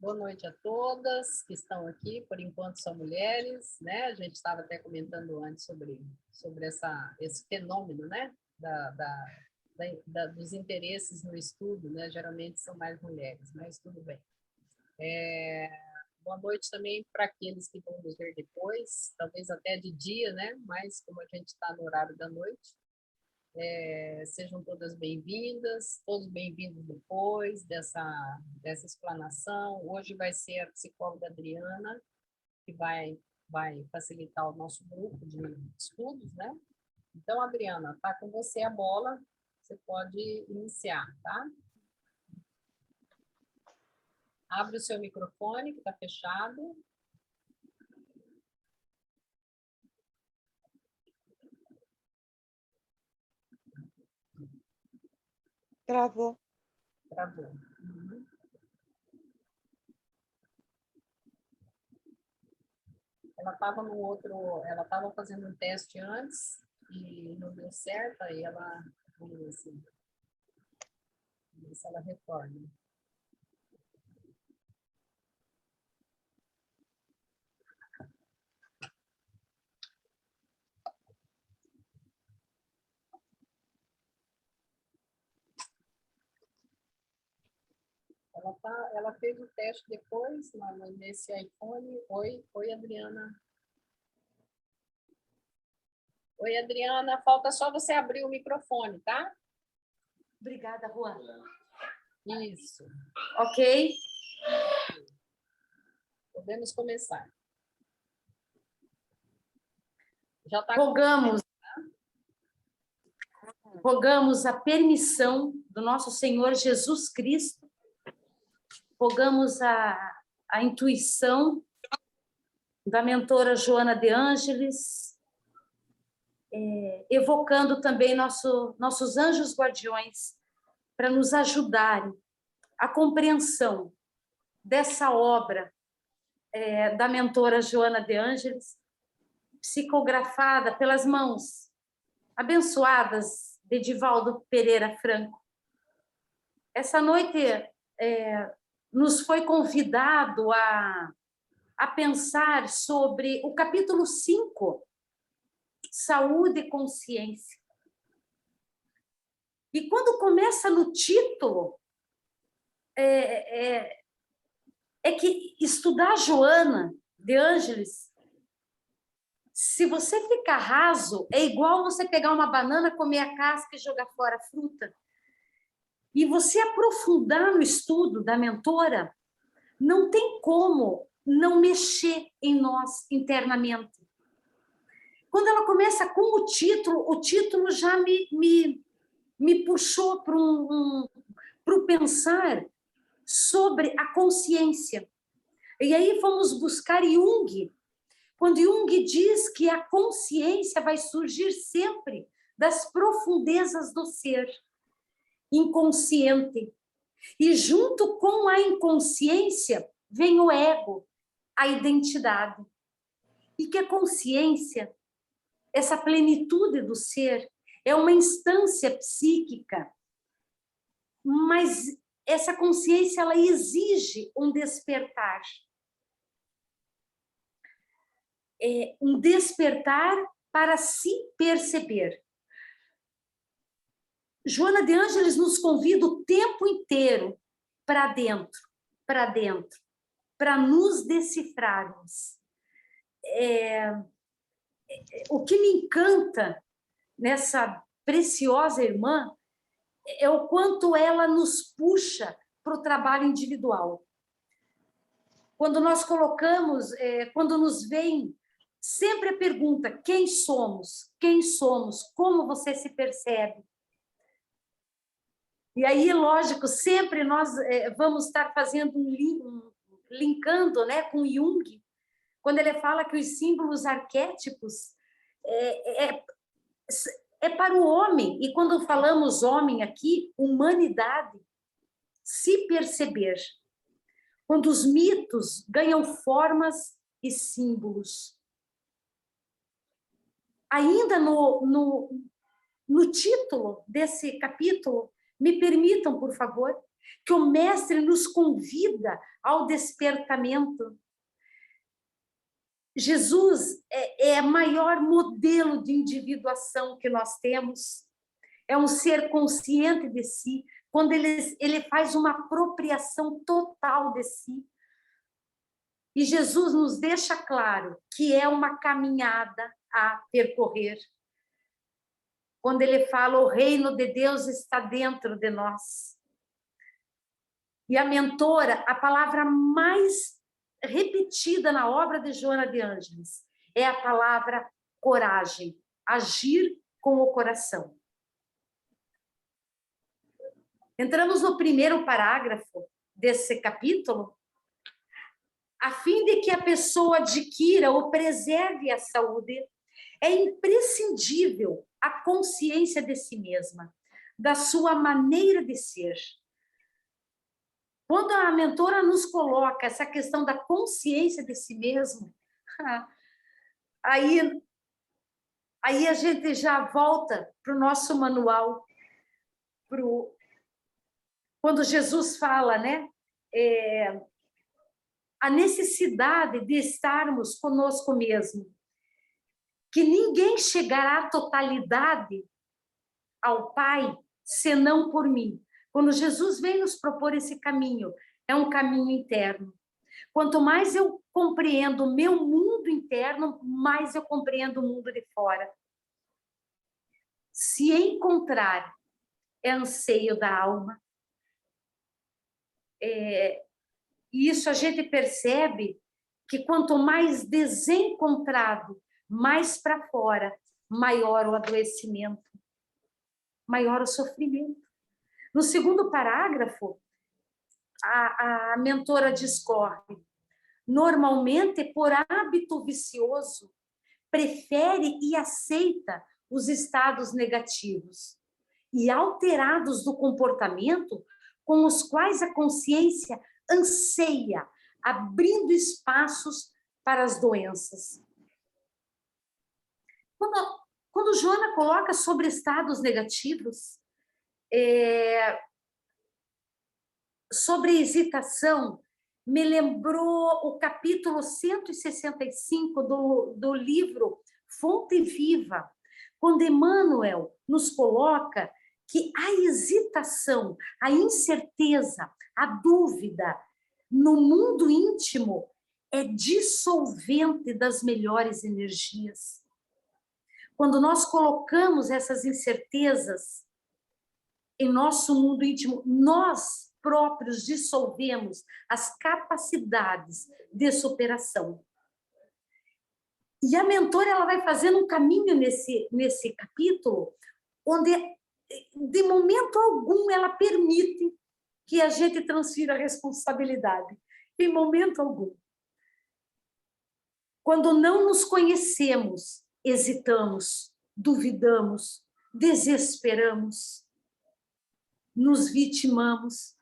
Boa noite a todas que estão aqui, por enquanto são mulheres, né? A gente estava até comentando antes sobre esse fenômeno, né? Dos interesses no estudo, né? Geralmente são mais mulheres, mas tudo bem. Boa noite também para aqueles que vão nos ver depois, talvez até de dia, né? Mas como a gente está no horário da noite, sejam todas bem-vindas, todos bem-vindos depois dessa explanação. Hoje vai ser a psicóloga Adriana, que vai facilitar o nosso grupo de estudos, né? Então, Adriana, tá com você a bola, você pode iniciar, tá? Abre o seu microfone, que está fechado. Travou. Travou. Uhum. Ela estava fazendo um teste antes e não deu certo, aí ela, vamos ver se ela retorna. Ela fez o teste depois, nesse iPhone. Oi, Adriana. Oi, Adriana. Falta só você abrir o microfone, tá? Obrigada, Juan. Isso. Ok. Podemos começar. Já está. Rogamos a permissão do nosso Senhor Jesus Cristo, rogamos a intuição da mentora Joana de Ângeles, evocando também nossos anjos guardiões para nos ajudarem a compreensão dessa obra da mentora Joana de Ângeles, psicografada pelas mãos abençoadas de Edivaldo Pereira Franco. Essa noite nos foi convidado a pensar sobre o capítulo 5, Saúde e Consciência. E quando começa no título, é que estudar Joana de Ângeles, se você ficar raso, é igual você pegar uma banana, comer a casca e jogar fora a fruta. E você aprofundar no estudo da mentora, não tem como não mexer em nós internamente. Quando ela começa com o título já me puxou para o pensar sobre a consciência. E aí fomos buscar Jung, quando Jung diz que a consciência vai surgir sempre das profundezas do ser inconsciente. E junto com a inconsciência vem o ego, a identidade. E que a consciência, essa plenitude do ser, é uma instância psíquica, mas essa consciência ela exige um despertar. Um despertar para se perceber. Joana de Ângeles nos convida o tempo inteiro para dentro, para nos decifrarmos. O que me encanta nessa preciosa irmã é o quanto ela nos puxa para o trabalho individual. Quando nós colocamos, quando nos vem sempre a pergunta, quem somos? Quem somos? Como você se percebe? E aí, lógico, sempre nós vamos estar fazendo linkando, né, com Jung, quando ele fala que os símbolos arquétipos é para o homem. E quando falamos homem aqui, humanidade, se perceber. Quando os mitos ganham formas e símbolos. Ainda no título desse capítulo, me permitam, por favor, que o Mestre nos convida ao despertamento. Jesus é o maior modelo de individuação que nós temos. É um ser consciente de si, quando ele faz uma apropriação total de si. E Jesus nos deixa claro que é uma caminhada a percorrer. Quando ele fala, o reino de Deus está dentro de nós. E a mentora, a palavra mais repetida na obra de Joana de Ângeles, é a palavra coragem, agir com o coração. Entramos no primeiro parágrafo desse capítulo, a fim de que a pessoa adquira ou preserve a saúde, é imprescindível a consciência de si mesma, da sua maneira de ser. Quando a mentora nos coloca essa questão da consciência de si mesmo, aí a gente já volta para o nosso manual, quando Jesus fala, né? A necessidade de estarmos conosco mesmo, que ninguém chegará à totalidade ao Pai senão por mim. Quando Jesus vem nos propor esse caminho, é um caminho interno. Quanto mais eu compreendo o meu mundo interno, mais eu compreendo o mundo de fora. Se encontrar é anseio da alma. E isso a gente percebe que quanto mais desencontrado, mais para fora, maior o adoecimento, maior o sofrimento. No segundo parágrafo, a mentora discorre. Normalmente, por hábito vicioso, prefere e aceita os estados negativos e alterados do comportamento com os quais a consciência anseia, abrindo espaços para as doenças. Quando Joana coloca sobre estados negativos, sobre hesitação, me lembrou o capítulo 165 do livro Fonte Viva, quando Emmanuel nos coloca que a hesitação, a incerteza, a dúvida no mundo íntimo é dissolvente das melhores energias. Quando nós colocamos essas incertezas em nosso mundo íntimo, nós próprios dissolvemos as capacidades de superação. E a mentora ela vai fazendo um caminho nesse capítulo, onde de momento algum ela permite que a gente transfira a responsabilidade. Em momento algum. Quando não nos conhecemos, hesitamos, duvidamos, desesperamos, nos vitimamos.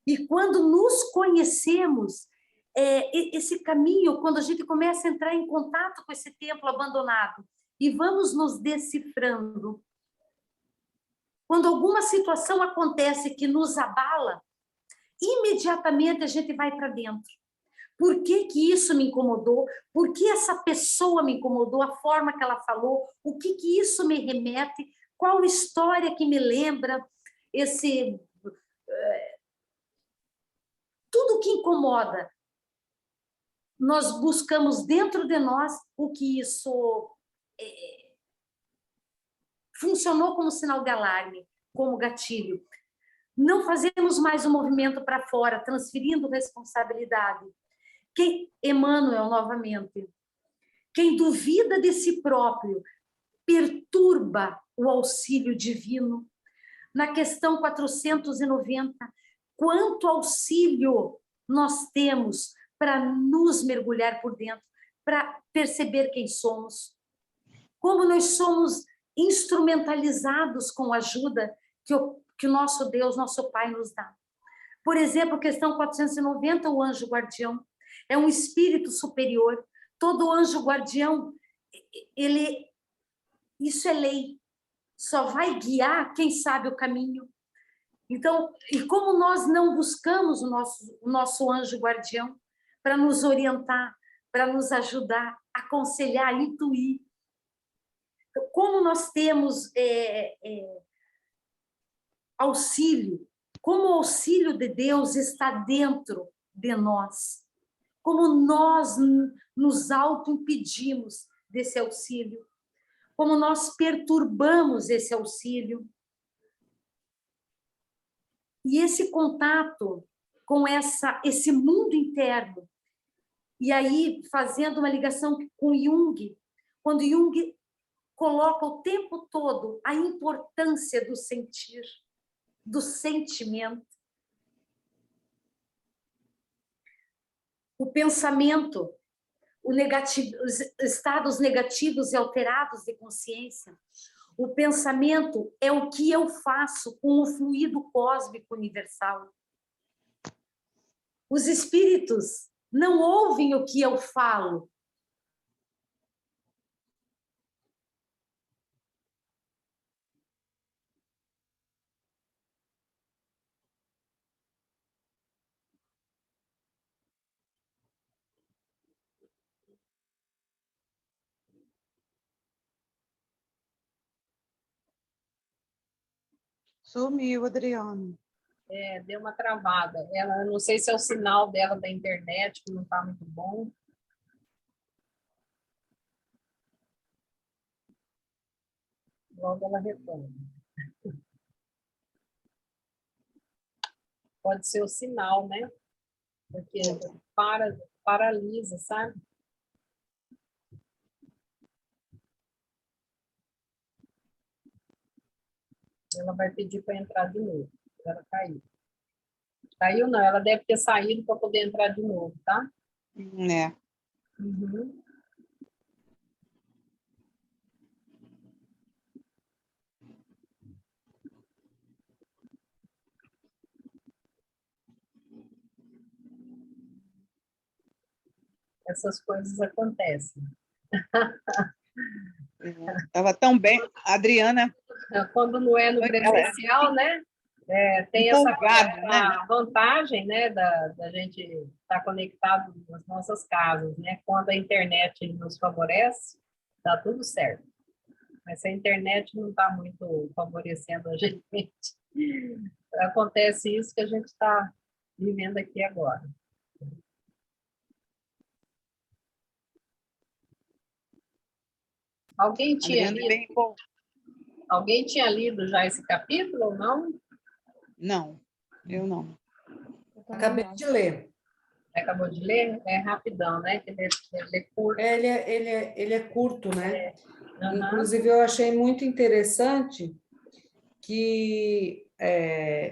E quando nos conhecemos, esse caminho, quando a gente começa a entrar em contato com esse templo abandonado e vamos nos decifrando, quando alguma situação acontece que nos abala, imediatamente a gente vai para dentro. Por que isso me incomodou? Por que essa pessoa me incomodou? A forma que ela falou? O que isso me remete? Qual história que me lembra? Tudo que incomoda, nós buscamos dentro de nós o que isso funcionou como sinal de alarme, como gatilho. Não fazemos mais o movimento para fora, transferindo responsabilidade. Emmanuel, novamente, quem duvida de si próprio perturba o auxílio divino. Na questão 490, quanto auxílio nós temos para nos mergulhar por dentro, para perceber quem somos, como nós somos instrumentalizados com a ajuda que o nosso Deus, nosso Pai nos dá. Por exemplo, questão 490, o anjo guardião é um espírito superior. Todo anjo guardião, isso é lei, só vai guiar quem sabe o caminho. Então, e como nós não buscamos o nosso anjo guardião para nos orientar, para nos ajudar, aconselhar, intuir? Então, como nós temos auxílio, como o auxílio de Deus está dentro de nós, como nós nos auto-impedimos desse auxílio, como nós perturbamos esse auxílio. E esse contato com esse mundo interno, e aí fazendo uma ligação com Jung, quando Jung coloca o tempo todo a importância do sentir, do sentimento. O pensamento, os estados negativos e alterados de consciência. O pensamento é o que eu faço com o fluido cósmico universal. Os espíritos não ouvem o que eu falo. Sumiu, Adriana. Deu uma travada. Ela, não sei se é o sinal dela da internet, que não está muito bom. Logo ela retorna. Pode ser o sinal, né? Porque paralisa, sabe? Ela vai pedir para entrar de novo. Ela caiu. Caiu não, ela deve ter saído para poder entrar de novo, tá? É. Uhum. Essas coisas acontecem. Estava tão bem, a Adriana. Quando não é no presencial, né? Tem essa Né? vantagem, né, da gente estar conectado nas nossas casas, né? Quando a internet nos favorece, tá tudo certo. Mas se a internet não está muito favorecendo a gente, acontece isso que a gente está vivendo aqui agora. Alguém tinha lido já esse capítulo ou não? Não, eu não. Acabei de ler. Acabou de ler? É rapidão, né? Ele é curto. Ele é curto, né? Uhum. Inclusive, eu achei muito interessante que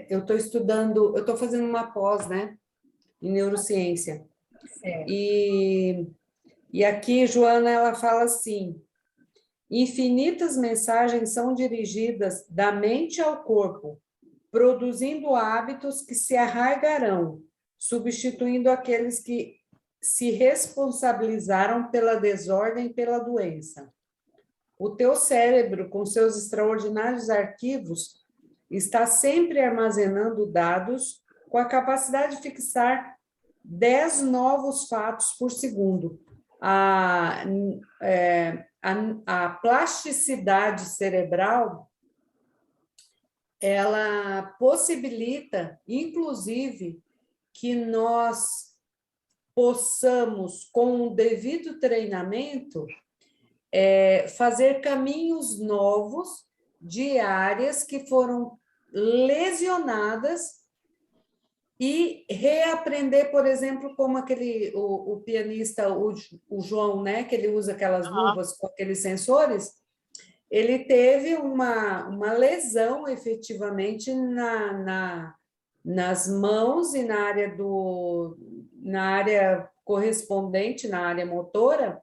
eu estou estudando, eu estou fazendo uma pós, né? Em neurociência. Certo. E aqui, Joana, ela fala assim: infinitas mensagens são dirigidas da mente ao corpo, produzindo hábitos que se arraigarão, substituindo aqueles que se responsabilizaram pela desordem e pela doença. O teu cérebro, com seus extraordinários arquivos, está sempre armazenando dados com a capacidade de fixar 10 novos fatos por segundo. A plasticidade cerebral, ela possibilita, inclusive, que nós possamos, com o devido treinamento, fazer caminhos novos de áreas que foram lesionadas e reaprender, por exemplo, como o pianista, o João, né, que ele usa aquelas luvas com aqueles sensores, ele teve uma lesão efetivamente nas mãos e na área correspondente, na área motora,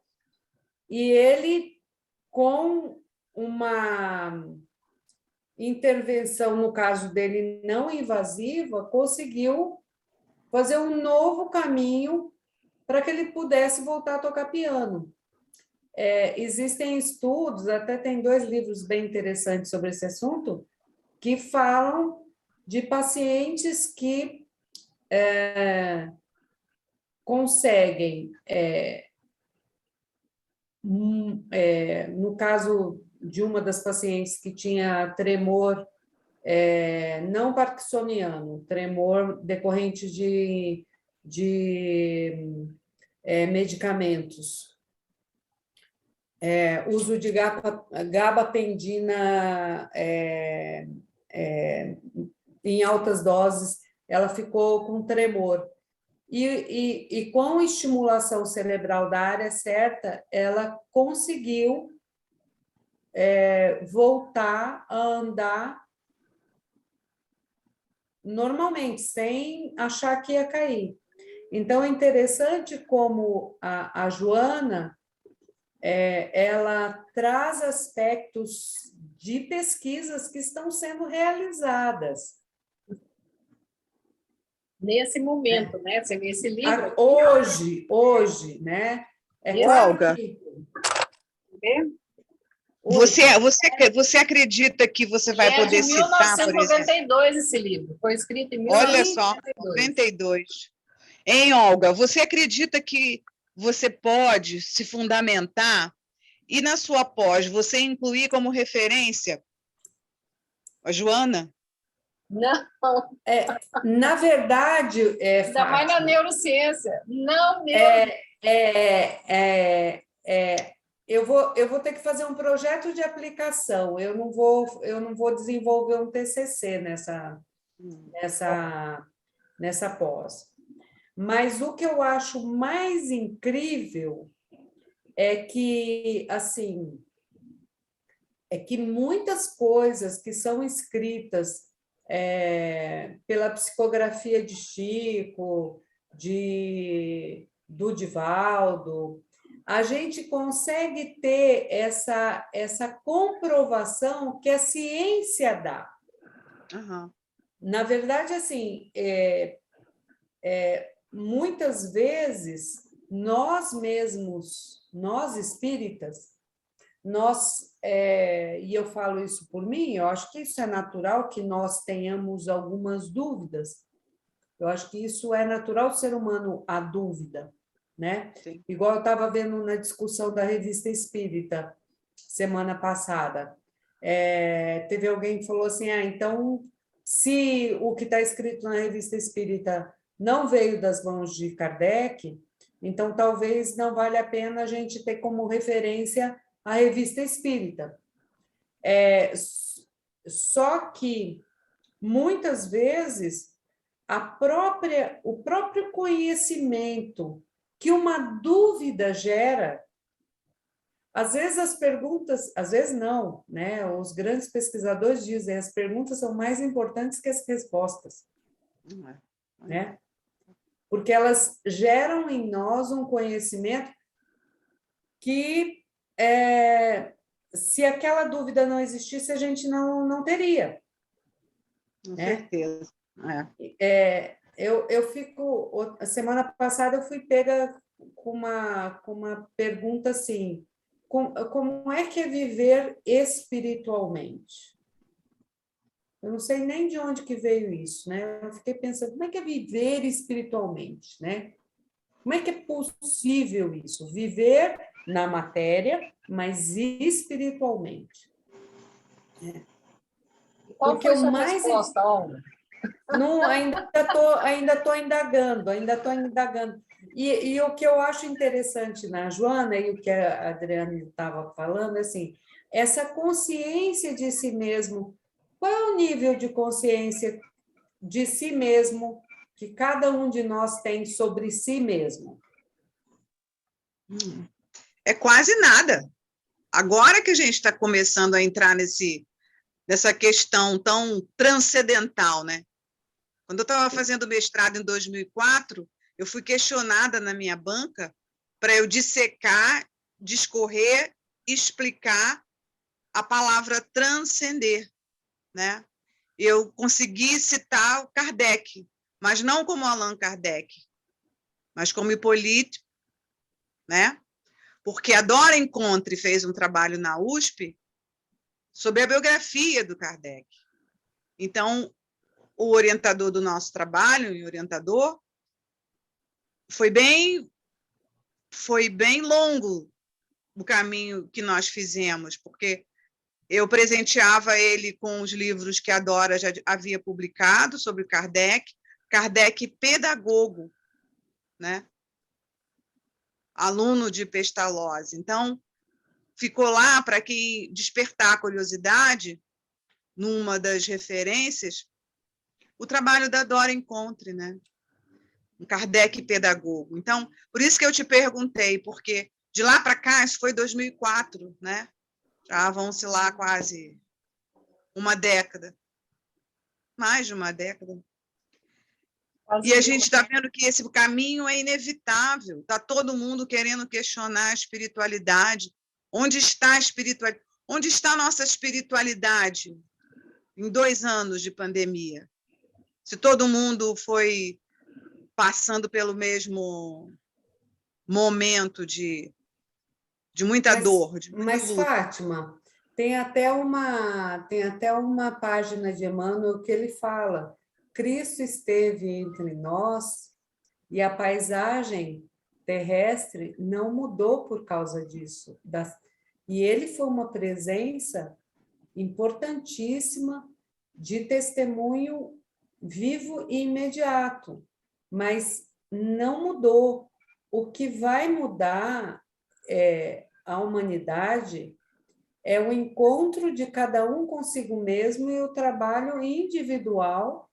e ele, com uma intervenção, no caso dele, não invasiva, conseguiu fazer um novo caminho para que ele pudesse voltar a tocar piano. Existem estudos, até tem 2 livros bem interessantes sobre esse assunto, que falam de pacientes que conseguem, no caso de uma das pacientes que tinha tremor não parkinsoniano, tremor decorrente de medicamentos, uso de gabapentina em altas doses, ela ficou com tremor. E com estimulação cerebral da área certa, ela conseguiu voltar a andar normalmente, sem achar que ia cair. Então, é interessante como a Joana ela traz aspectos de pesquisas que estão sendo realizadas. Nesse momento, né? Você vê esse livro aqui, hoje, né? Olga, vê? você acredita que você vai poder de citar, por exemplo? 1992 esse livro. Foi escrito em Olha só, 1992. 92. Hein, Olga, você acredita que você pode se fundamentar e, na sua pós, você incluir como referência a Joana? Não, Na verdade, ainda mais na Fátima, neurociência. Não, eu vou ter que fazer um projeto de aplicação. Eu não vou desenvolver um TCC nessa pós. Mas o que eu acho mais incrível é que, assim, muitas coisas que são escritas pela psicografia de Chico, do Divaldo, a gente consegue ter essa comprovação que a ciência dá. Uhum. Na verdade, assim, muitas vezes, nós mesmos, nós espíritas, e eu falo isso por mim, eu acho que isso é natural que nós tenhamos algumas dúvidas. Eu acho que isso é natural do ser humano, a dúvida, né? Sim. Igual eu estava vendo na discussão da Revista Espírita, semana passada. Teve alguém que falou assim, então, se o que está escrito na Revista Espírita não veio das mãos de Kardec, então talvez não valha a pena a gente ter como referência a Revista Espírita. Só que, muitas vezes, o próprio conhecimento que uma dúvida gera, às vezes as perguntas, às vezes não, né? Os grandes pesquisadores dizem as perguntas são mais importantes que as respostas, né? Porque elas geram em nós um conhecimento que, se aquela dúvida não existisse, a gente não teria. Com né? certeza. Eu fico... A semana passada eu fui pega com uma pergunta assim, como é que é viver espiritualmente? Eu não sei nem de onde que veio isso, né? Eu fiquei pensando, como é que é viver espiritualmente, né? Como é que é possível isso? Viver na matéria, mas espiritualmente. Qual foi a sua resposta, Olga? Não, ainda estou indagando. E o que eu acho interessante na Joana, e o que a Adriane estava falando, assim, essa consciência de si mesmo, qual é o nível de consciência de si mesmo que cada um de nós tem sobre si mesmo? É quase nada. Agora que a gente está começando a entrar nessa questão tão transcendental, né? Quando eu estava fazendo mestrado em 2004, eu fui questionada na minha banca para eu dissecar, discorrer, explicar a palavra transcender, né? Eu consegui citar o Kardec, mas não como Allan Kardec, mas como Hippolyte, né? Porque a Dora Encontre fez um trabalho na USP sobre a biografia do Kardec. Então, o orientador do nosso trabalho, o orientador, foi bem longo o caminho que nós fizemos, porque eu presenteava ele com os livros que a Dora já havia publicado sobre Kardec, Kardec pedagogo, né? Aluno de Pestalozzi. Então, ficou lá para quem despertar a curiosidade, numa das referências, o trabalho da Dora Encontre, né? Um Kardec pedagogo. Então, por isso que eu te perguntei, porque de lá para cá, isso foi 2004, né? Já vão-se lá quase uma década. Mais de uma década. E a gente está vendo que esse caminho é inevitável. Está todo mundo querendo questionar a espiritualidade. Onde está a espiritualidade? Onde está a nossa espiritualidade em 2 anos de pandemia? Se todo mundo foi passando pelo mesmo momento de muita dor, de muita Mas, luta. Fátima, tem até uma página de Emmanuel que ele fala: Cristo esteve entre nós e a paisagem terrestre não mudou por causa disso. E ele foi uma presença importantíssima de testemunho vivo e imediato, mas não mudou. O que vai mudar a humanidade é o encontro de cada um consigo mesmo e o trabalho individual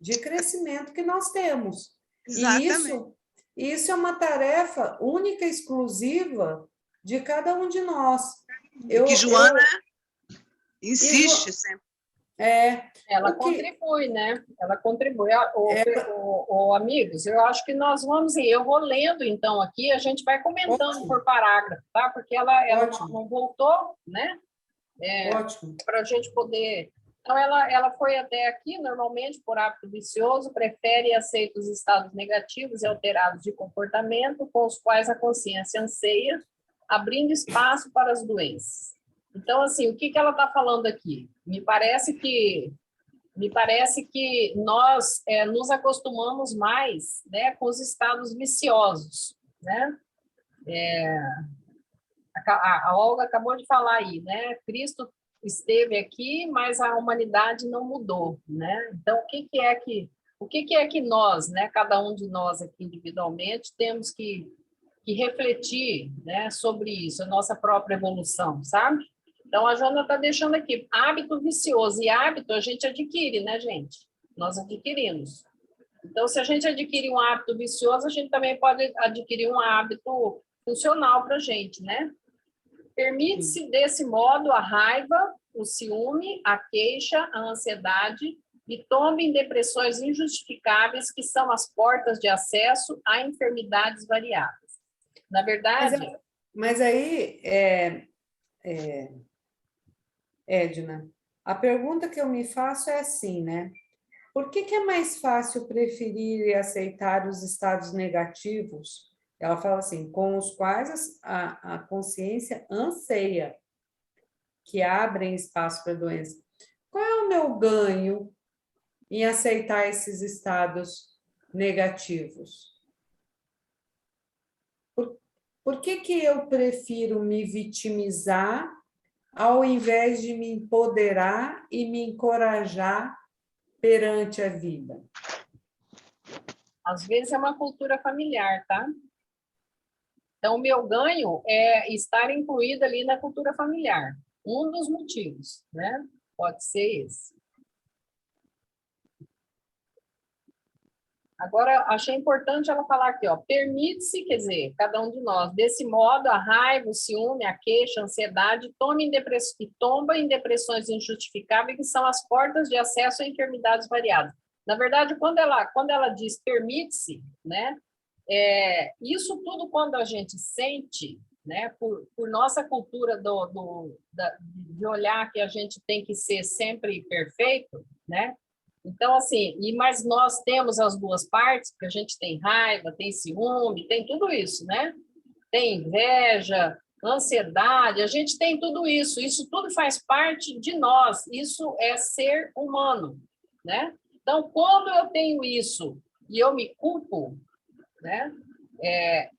de crescimento que nós temos. Exatamente. E isso é uma tarefa única e exclusiva de cada um de nós. E que Joana insiste sempre. Ela contribui, né? Ela contribui. Amigos, eu acho que nós vamos, eu vou lendo, então, aqui, a gente vai comentando Ótimo. por parágrafo, tá? Porque ela não voltou, né? Ótimo. Para a gente poder... Então, ela foi até aqui, normalmente, por hábito vicioso, prefere e aceita os estados negativos e alterados de comportamento com os quais a consciência anseia, abrindo espaço para as doenças. Então, assim, o que ela está falando aqui? Me parece que nós nos acostumamos mais, né, com os estados viciosos, né? A Olga acabou de falar aí, né? Cristo esteve aqui, mas a humanidade não mudou, né? Então, o que é que nós, né, cada um de nós aqui individualmente, temos que refletir, né, sobre isso, a nossa própria evolução, sabe? Então, a Joana está deixando aqui, hábito vicioso, e hábito a gente adquire, né, gente? Nós adquirimos. Então, se a gente adquire um hábito vicioso, a gente também pode adquirir um hábito funcional para a gente, né? Permite-se, desse modo, a raiva, o ciúme, a queixa, a ansiedade, e toma em depressões injustificáveis que são as portas de acesso a enfermidades variadas. Na verdade... Mas aí, Edna, a pergunta que eu me faço é assim, né? Por que é mais fácil preferir e aceitar os estados negativos? Ela fala assim, com os quais a consciência anseia, que abrem espaço para a doença. Qual é o meu ganho em aceitar esses estados negativos? Por que eu prefiro me vitimizar ao invés de me empoderar e me encorajar perante a vida? Às vezes é uma cultura familiar, tá? Então, o meu ganho é estar incluído ali na cultura familiar. Um dos motivos, né? Pode ser esse. Agora, achei importante ela falar aqui, ó, permite-se, quer dizer, cada um de nós, desse modo, a raiva, o ciúme, a queixa, a ansiedade, tomba em depressões injustificáveis, que são as portas de acesso a enfermidades variadas. Na verdade, quando ela diz permite-se, né, isso tudo quando a gente sente, né, por nossa cultura de olhar que a gente tem que ser sempre perfeito, né? Então, assim, mas nós temos as duas partes, porque a gente tem raiva, tem ciúme, tem tudo isso, né? Tem inveja, ansiedade, a gente tem tudo isso tudo faz parte de nós, isso é ser humano, né? Então, quando eu tenho isso e eu me culpo, né,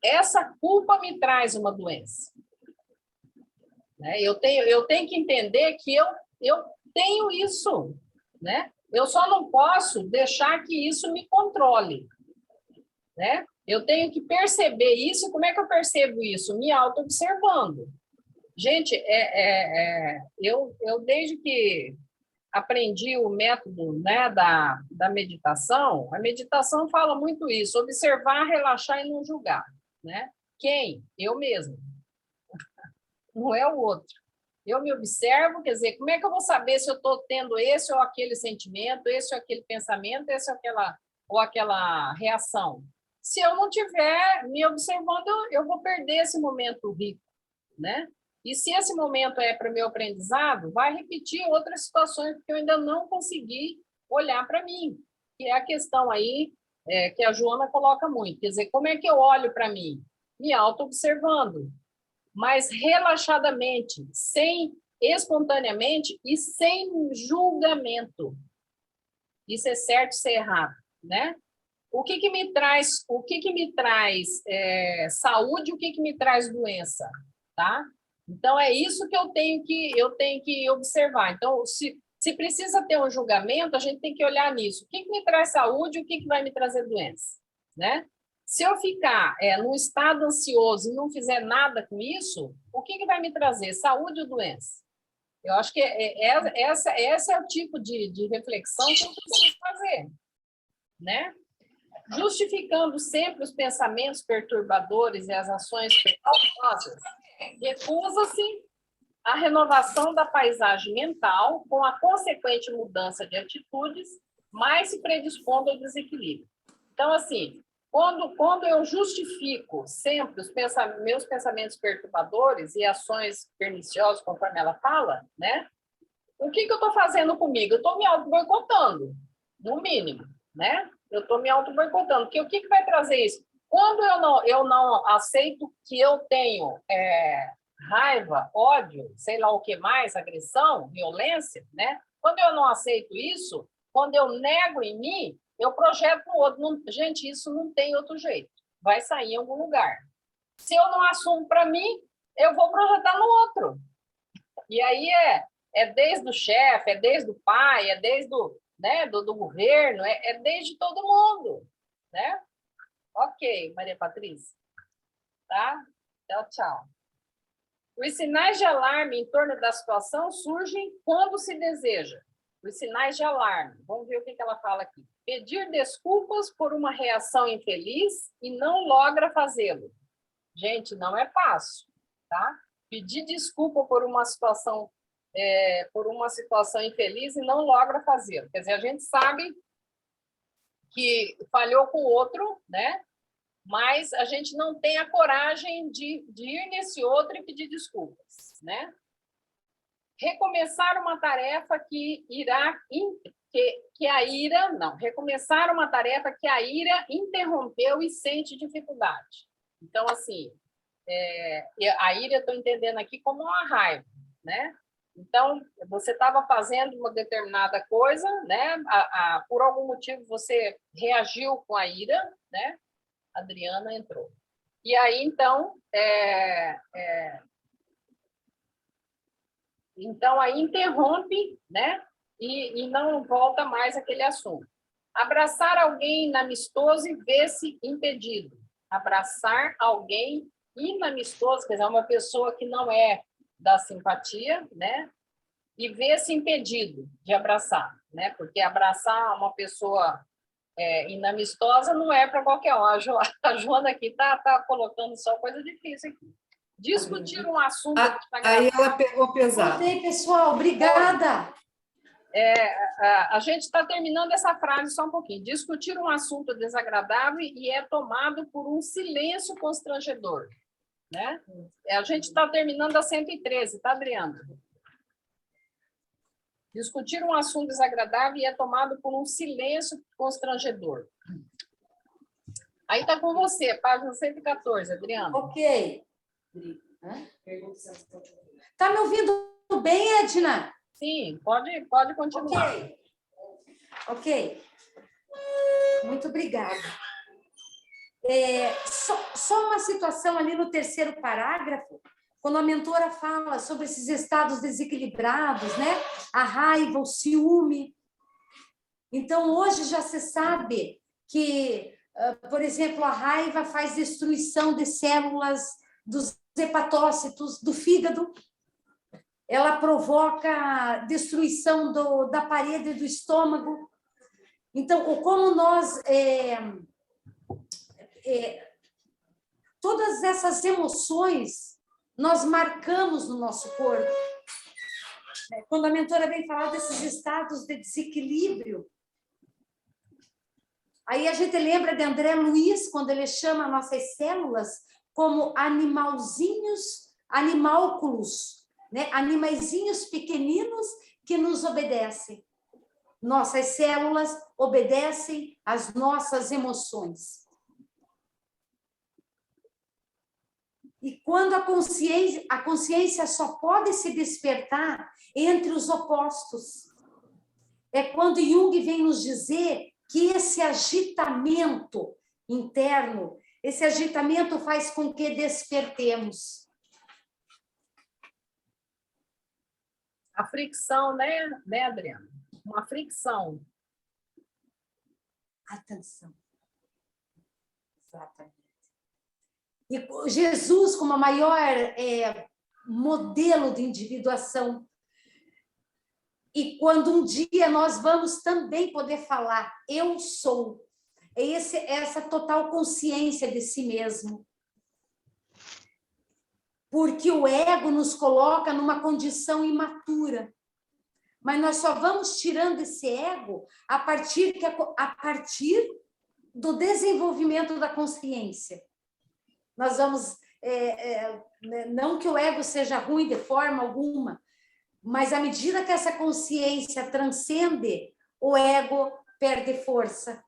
essa culpa me traz uma doença. Né? Eu tenho que entender que eu tenho isso, né? Eu só não posso deixar que isso me controle, né? Eu tenho que perceber isso. Como é que eu percebo isso? Me auto-observando. Gente, eu desde que aprendi o método, né, da meditação, a meditação fala muito isso, observar, relaxar e não julgar, né? Quem? Eu mesmo. Não é o outro. Eu me observo, quer dizer, como é que eu vou saber se eu estou tendo esse ou aquele sentimento, esse ou aquele pensamento, esse ou aquela reação? Se eu não estiver me observando, eu vou perder esse momento rico, né? E se esse momento é para o meu aprendizado, vai repetir outras situações que eu ainda não consegui olhar para mim, que é a questão aí que a Joana coloca muito. Quer dizer, como é que eu olho para mim? Me auto-observando, mas relaxadamente, espontaneamente e sem julgamento. Isso é certo, isso é errado, né? O que me traz saúde, o que me traz doença, tá? Então é isso que eu tenho que observar. Então, se precisa ter um julgamento, a gente tem que olhar nisso. O que me traz saúde, o que vai me trazer doença, né? Se eu ficar num estado ansioso e não fizer nada com isso, o que vai me trazer? Saúde ou doença? Eu acho que esse é o tipo de reflexão que eu preciso fazer, né? Justificando sempre os pensamentos perturbadores e as ações perigosas, recusa-se a renovação da paisagem mental com a consequente mudança de atitudes, mais se predispondo ao desequilíbrio. Então, assim, quando eu justifico sempre os meus pensamentos perturbadores e ações perniciosas, conforme ela fala, né? O que eu estou fazendo comigo? Eu estou me auto-boicotando, no mínimo, né? Eu estou me auto-boicotando. Porque o que vai trazer isso? Quando eu não aceito que eu tenho raiva, ódio, sei lá o que mais, agressão, violência, né? Quando eu não aceito isso, quando eu nego em mim, eu projeto no outro. Gente, isso não tem outro jeito. Vai sair em algum lugar. Se eu não assumo para mim, eu vou projetar no outro. E aí desde o chefe, desde o pai, desde do governo, desde todo mundo, né? Ok, Maria Patrícia. Tá? Tchau, tchau. Os sinais de alarme em torno da situação surgem quando se deseja. Os sinais de alarme. Vamos ver o que ela fala aqui. Pedir desculpas por uma reação infeliz e não logra fazê-lo. Gente, não é fácil, tá? Pedir desculpa por uma situação infeliz e não logra fazê-lo. Quer dizer, a gente sabe que falhou com o outro, né? Mas a gente não tem a coragem de ir nesse outro e pedir desculpas, né? Recomeçar uma tarefa recomeçar uma tarefa que a ira interrompeu e sente dificuldade. Então, assim, a ira eu estou entendendo aqui como uma raiva, né? Então, você estava fazendo uma determinada coisa, né? Por algum motivo você reagiu com a ira, né? A Adriana entrou. E aí, então, aí interrompe, né? E não volta mais aquele assunto. Abraçar alguém inamistoso e ver-se impedido. Abraçar alguém inamistoso, quer dizer, uma pessoa que não é da simpatia, né? E ver-se impedido de abraçar, né? Porque abraçar uma pessoa inamistosa não é para qualquer um. A Joana aqui tá colocando só coisa difícil aqui. Discutir um assunto... Aí ela pegou pesado. Gostei, pessoal. Obrigada. A gente está terminando essa frase só um pouquinho. Discutir um assunto desagradável e é tomado por um silêncio constrangedor, né? A gente está terminando a 113, tá, Adriana? Discutir um assunto desagradável e é tomado por um silêncio constrangedor. Aí está com você, página 114, Adriana. Ok. Está me ouvindo bem, Edna? Sim, pode continuar. Ok. muito obrigada. Só uma situação ali no terceiro parágrafo, quando a mentora fala sobre esses estados desequilibrados, né? A raiva, o ciúme. Então, hoje já se sabe que, por exemplo, a raiva faz destruição de células dos hepatócitos, do fígado. Ela provoca destruição da parede do estômago. Então, como nós... todas essas emoções nós marcamos no nosso corpo. Quando a mentora vem falar desses estados de desequilíbrio, aí a gente lembra de André Luiz, quando ele chama nossas células como animálculos, né? Animaizinhos pequeninos que nos obedecem. Nossas células obedecem às nossas emoções. E quando a consciência só pode se despertar entre os opostos. É quando Jung vem nos dizer que esse agitamento interno, esse agitamento faz com que despertemos. A fricção, né, Adriana? Uma fricção. Atenção. Exatamente. E Jesus, como a maior modelo de individuação, e quando um dia nós vamos também poder falar, eu sou, essa total consciência de si mesmo. Porque o ego nos coloca numa condição imatura. Mas nós só vamos tirando esse ego a partir do desenvolvimento da consciência. Nós vamos... não que o ego seja ruim de forma alguma, mas à medida que essa consciência transcende, o ego perde força.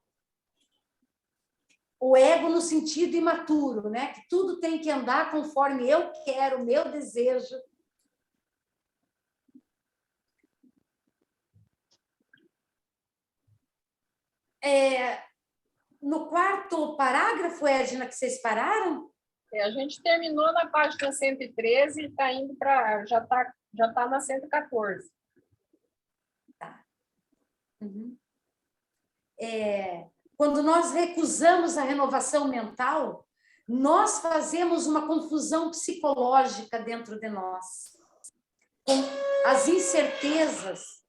O ego no sentido imaturo, né? Que tudo tem que andar conforme eu quero, o meu desejo. No quarto parágrafo, Edna, que vocês pararam? A gente terminou na página 113 e está indo para... Já tá na 114. Tá. Uhum. Quando nós recusamos a renovação mental, nós fazemos uma confusão psicológica dentro de nós. Com as incertezas,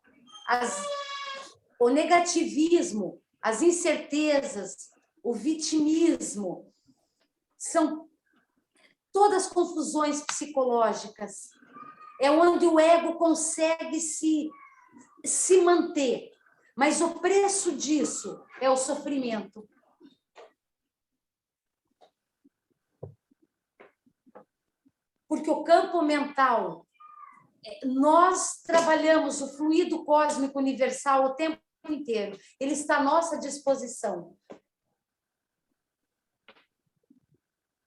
o negativismo, as incertezas, o vitimismo, são todas confusões psicológicas. É onde o ego consegue se manter. Mas o preço disso é o sofrimento. Porque o campo mental, nós trabalhamos o fluido cósmico universal o tempo inteiro. Ele está à nossa disposição.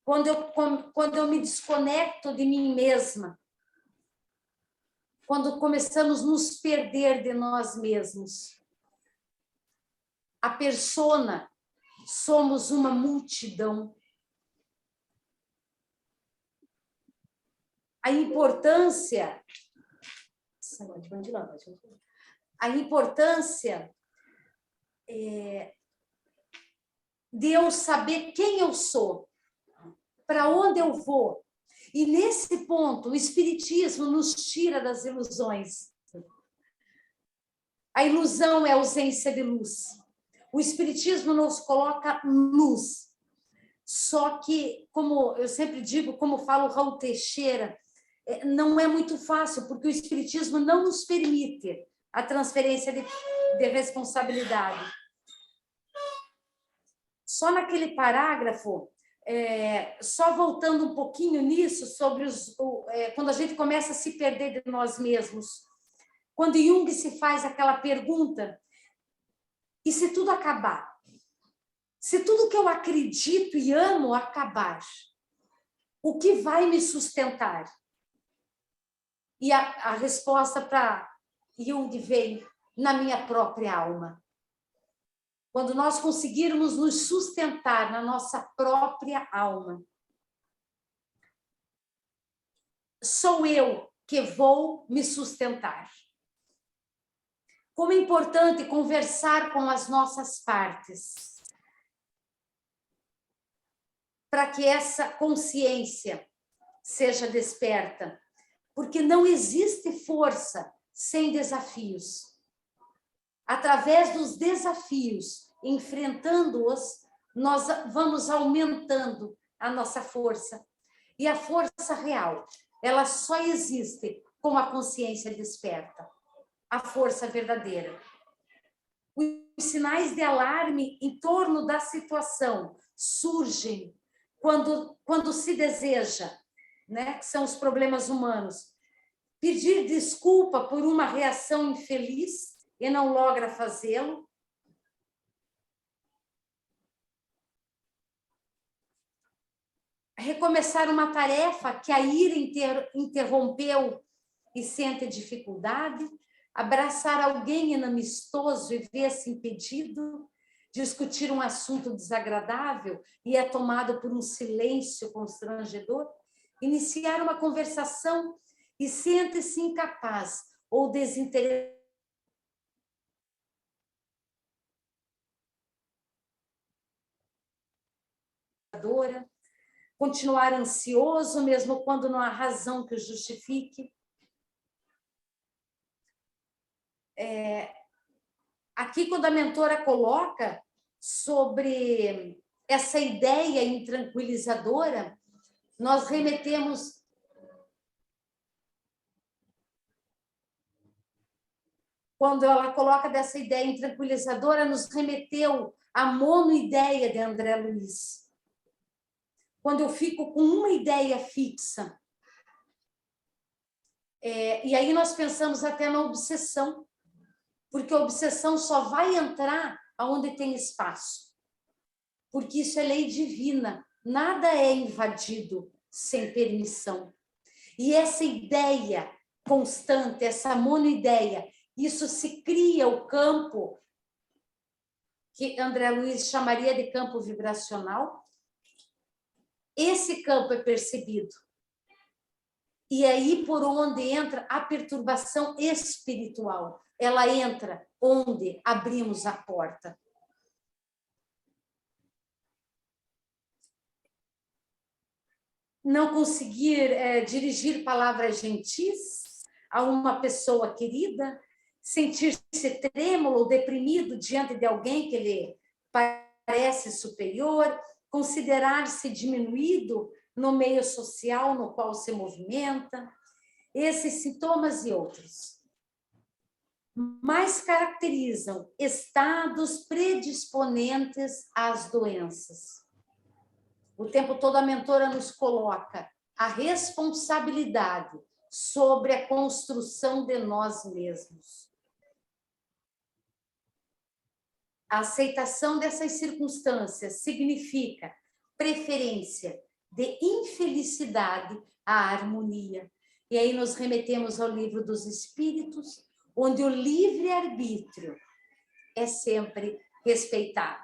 Quando eu me desconecto de mim mesma, quando começamos a nos perder de nós mesmos, a persona, somos uma multidão. A importância de eu saber quem eu sou, para onde eu vou. E nesse ponto, o Espiritismo nos tira das ilusões. A ilusão é a ausência de luz. O Espiritismo nos coloca luz. Só que, como eu sempre digo, como fala o Raul Teixeira, não é muito fácil, porque o Espiritismo não nos permite a transferência de responsabilidade. Só naquele parágrafo, só voltando um pouquinho nisso, sobre quando a gente começa a se perder de nós mesmos. Quando Jung se faz aquela pergunta, e se tudo acabar? Se tudo que eu acredito e amo acabar, o que vai me sustentar? E a resposta para Jung vem na minha própria alma. quando nós conseguirmos nos sustentar na nossa própria alma. Sou eu que vou me sustentar. Como é importante conversar com as nossas partes, para que essa consciência seja desperta, porque não existe força sem desafios. Através dos desafios, enfrentando-os, nós vamos aumentando a nossa força. E a força real, ela só existe com a consciência desperta, a força verdadeira. Os sinais de alarme em torno da situação surgem quando se deseja, né, que são os problemas humanos, pedir desculpa por uma reação infeliz e não logra fazê-lo. Recomeçar uma tarefa que a ira interrompeu e sente dificuldade. Abraçar alguém inamistoso e ver-se impedido. Discutir um assunto desagradável e é tomado por um silêncio constrangedor. Iniciar uma conversação e sente-se incapaz ou desinteressado. Continuar ansioso, mesmo quando não há razão que o justifique. Aqui, quando a mentora coloca sobre essa ideia intranquilizadora, nós remetemos quando ela coloca dessa ideia intranquilizadora, nos remeteu à monoideia de André Luiz. Quando eu fico com uma ideia fixa, e aí nós pensamos até na obsessão, porque a obsessão só vai entrar aonde tem espaço, porque isso é lei divina, nada é invadido sem permissão. E essa ideia constante, essa monoideia, isso se cria o campo que André Luiz chamaria de campo vibracional. Esse campo é percebido. E aí por onde entra a perturbação espiritual. Ela entra onde abrimos a porta. Não conseguir dirigir palavras gentis a uma pessoa querida, sentir-se trêmulo ou deprimido diante de alguém que lhe parece superior, considerar-se diminuído no meio social no qual se movimenta, esses sintomas e outros, mais caracterizam estados predisponentes às doenças. O tempo todo a mentora nos coloca a responsabilidade sobre a construção de nós mesmos. A aceitação dessas circunstâncias significa preferência de infelicidade à harmonia. E aí nos remetemos ao Livro dos Espíritos, onde o livre-arbítrio é sempre respeitado.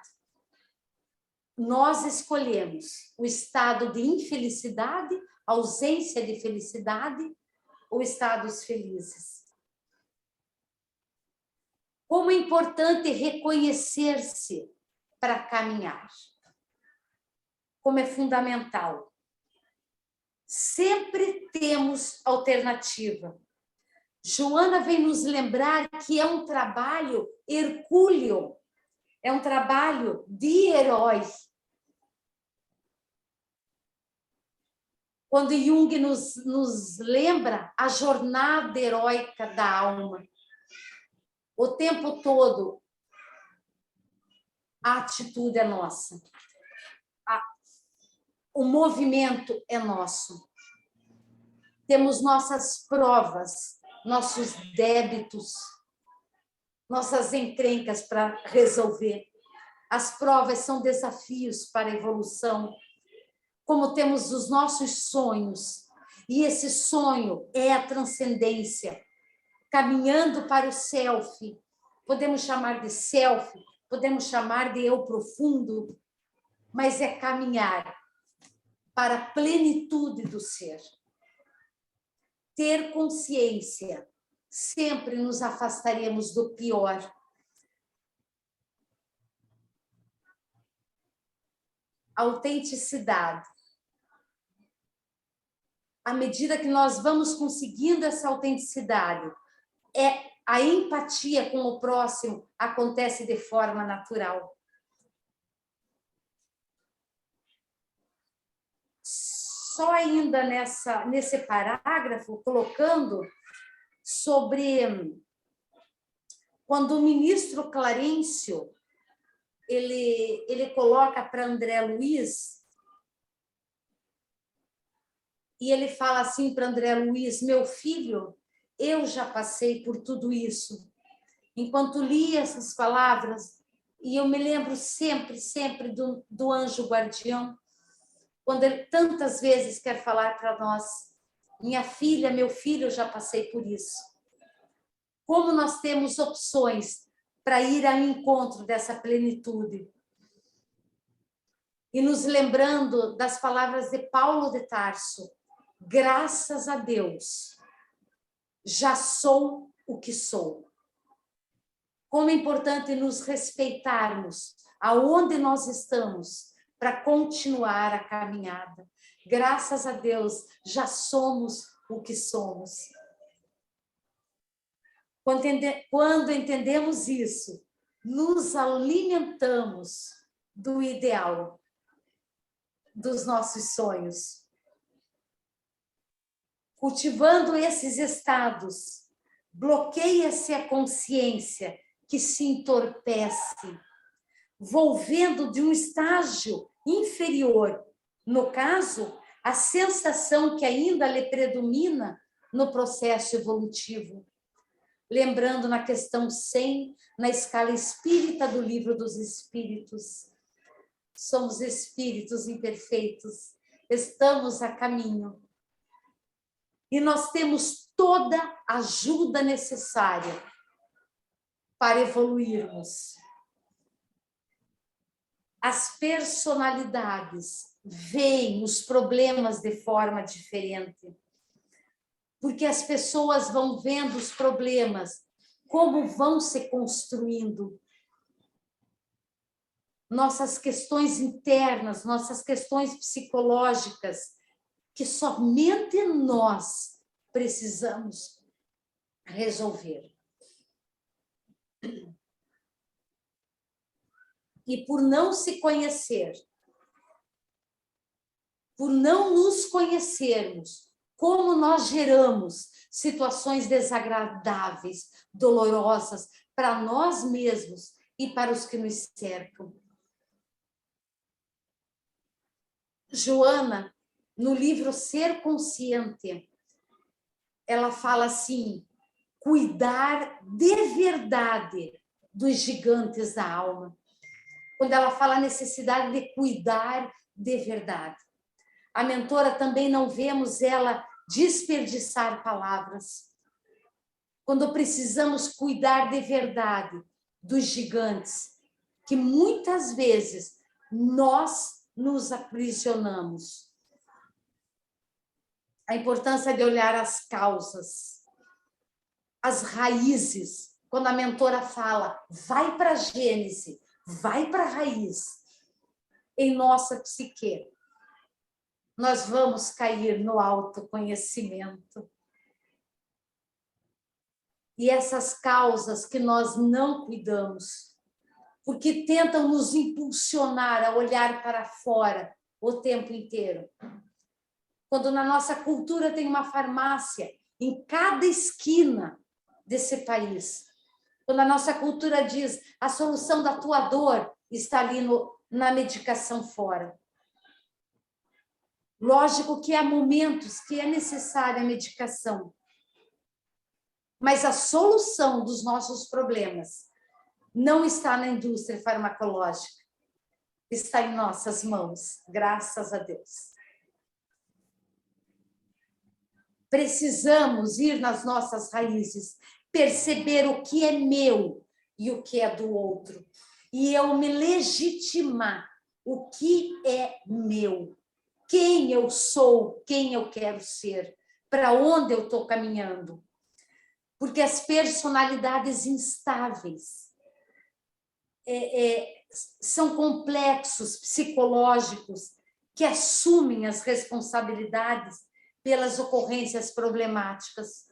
Nós escolhemos o estado de infelicidade, ausência de felicidade ou estados felizes. Como é importante reconhecer-se para caminhar. Como é fundamental. Sempre temos alternativa. Joana vem nos lembrar que é um trabalho hercúleo, é um trabalho de herói. Quando Jung nos lembra a jornada heróica da alma, o tempo todo a atitude é nossa, o movimento é nosso. Temos nossas provas, nossos débitos, nossas encrencas para resolver. As provas são desafios para a evolução. Como temos os nossos sonhos, e esse sonho é a transcendência, caminhando para o self. Podemos chamar de self podemos chamar de eu profundo, mas é caminhar para a plenitude do ser. Ter consciência, sempre nos afastaremos do pior. Autenticidade. À medida que nós vamos conseguindo essa autenticidade, a empatia com o próximo acontece de forma natural. Só ainda nesse parágrafo, colocando sobre quando o ministro Clarencio ele coloca para André Luiz, e ele fala assim para André Luiz: meu filho, eu já passei por tudo isso. Enquanto li essas palavras, e eu me lembro sempre, sempre do anjo guardião, quando ele tantas vezes quer falar para nós: minha filha, meu filho, eu já passei por isso. Como nós temos opções para ir ao encontro dessa plenitude. E nos lembrando das palavras de Paulo de Tarso: graças a Deus, já sou o que sou. Como é importante nos respeitarmos aonde nós estamos para continuar a caminhada. Graças a Deus, já somos o que somos. Quando entendemos isso, nos alimentamos do ideal, dos nossos sonhos. Cultivando esses estados, bloqueia-se a consciência que se entorpece, volvendo de um estágio inferior, no caso, a sensação que ainda lhe predomina no processo evolutivo. Lembrando na questão 100, na escala espírita do Livro dos Espíritos. Somos espíritos imperfeitos, estamos a caminho. E nós temos toda a ajuda necessária para evoluirmos. As personalidades veem os problemas de forma diferente, porque as pessoas vão vendo os problemas, como vão se construindo. Nossas questões internas, nossas questões psicológicas, que somente nós precisamos resolver. E por não se conhecer, por não nos conhecermos, como nós geramos situações desagradáveis, dolorosas para nós mesmos e para os que nos cercam. Joana, no livro Ser Consciente, ela fala assim: cuidar de verdade dos gigantes da alma. Quando ela fala a necessidade de cuidar de verdade. A mentora também não vemos ela desperdiçar palavras. Quando precisamos cuidar de verdade dos gigantes, que muitas vezes nós nos aprisionamos. A importância de olhar as causas, as raízes. Quando a mentora fala, vai para a gênese, vai para a raiz. Em nossa psique, nós vamos cair no autoconhecimento. E essas causas que nós não cuidamos, porque tentam nos impulsionar a olhar para fora o tempo inteiro. Quando na nossa cultura tem uma farmácia em cada esquina desse país, quando a nossa cultura diz a solução da tua dor está ali na medicação fora. Lógico que há momentos que é necessária a medicação, mas a solução dos nossos problemas não está na indústria farmacológica, está em nossas mãos, graças a Deus. Precisamos ir nas nossas raízes, perceber o que é meu e o que é do outro. e eu me legitimar o que é meu, quem eu sou, quem eu quero ser, para onde eu estou caminhando. Porque as personalidades instáveis são complexos psicológicos que assumem as responsabilidades pelas ocorrências problemáticas.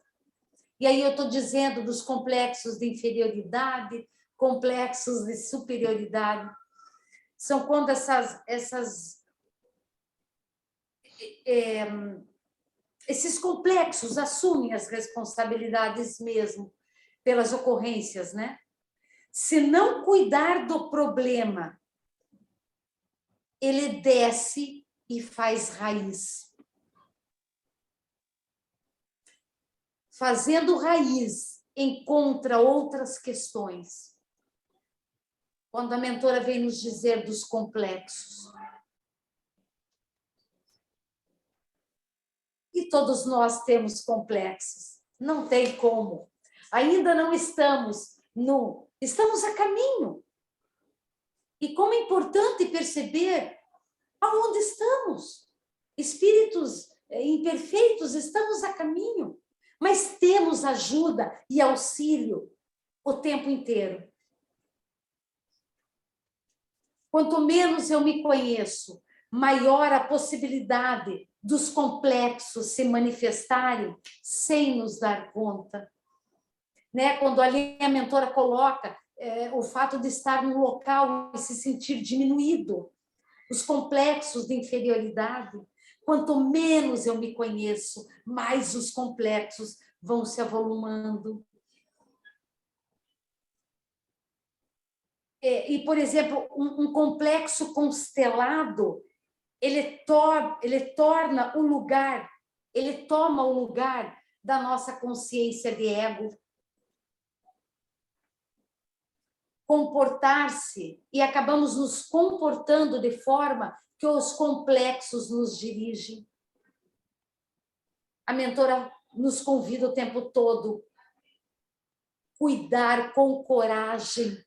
E aí eu estou dizendo dos complexos de inferioridade, complexos de superioridade. São quando esses complexos assumem as responsabilidades mesmo pelas ocorrências, né? Se não cuidar do problema, ele desce e faz raiz. Fazendo raiz, encontra outras questões. Quando a mentora vem nos dizer dos complexos. E todos nós temos complexos. Não tem como. Ainda não estamos estamos a caminho. E como é importante perceber aonde estamos. Espíritos imperfeitos, estamos a caminho. Mas temos ajuda e auxílio o tempo inteiro. Quanto menos eu me conheço, maior a possibilidade dos complexos se manifestarem sem nos dar conta. Né? Quando ali a mentora coloca o fato de estar num local e se sentir diminuído, os complexos de inferioridade, quanto menos eu me conheço, mais os complexos vão se avolumando. E, por exemplo, um complexo constelado, ele torna o lugar, ele toma o lugar da nossa consciência de ego. Comportar-se, e acabamos nos comportando de forma que os complexos nos dirigem. A mentora nos convida o tempo todo. Cuidar com coragem.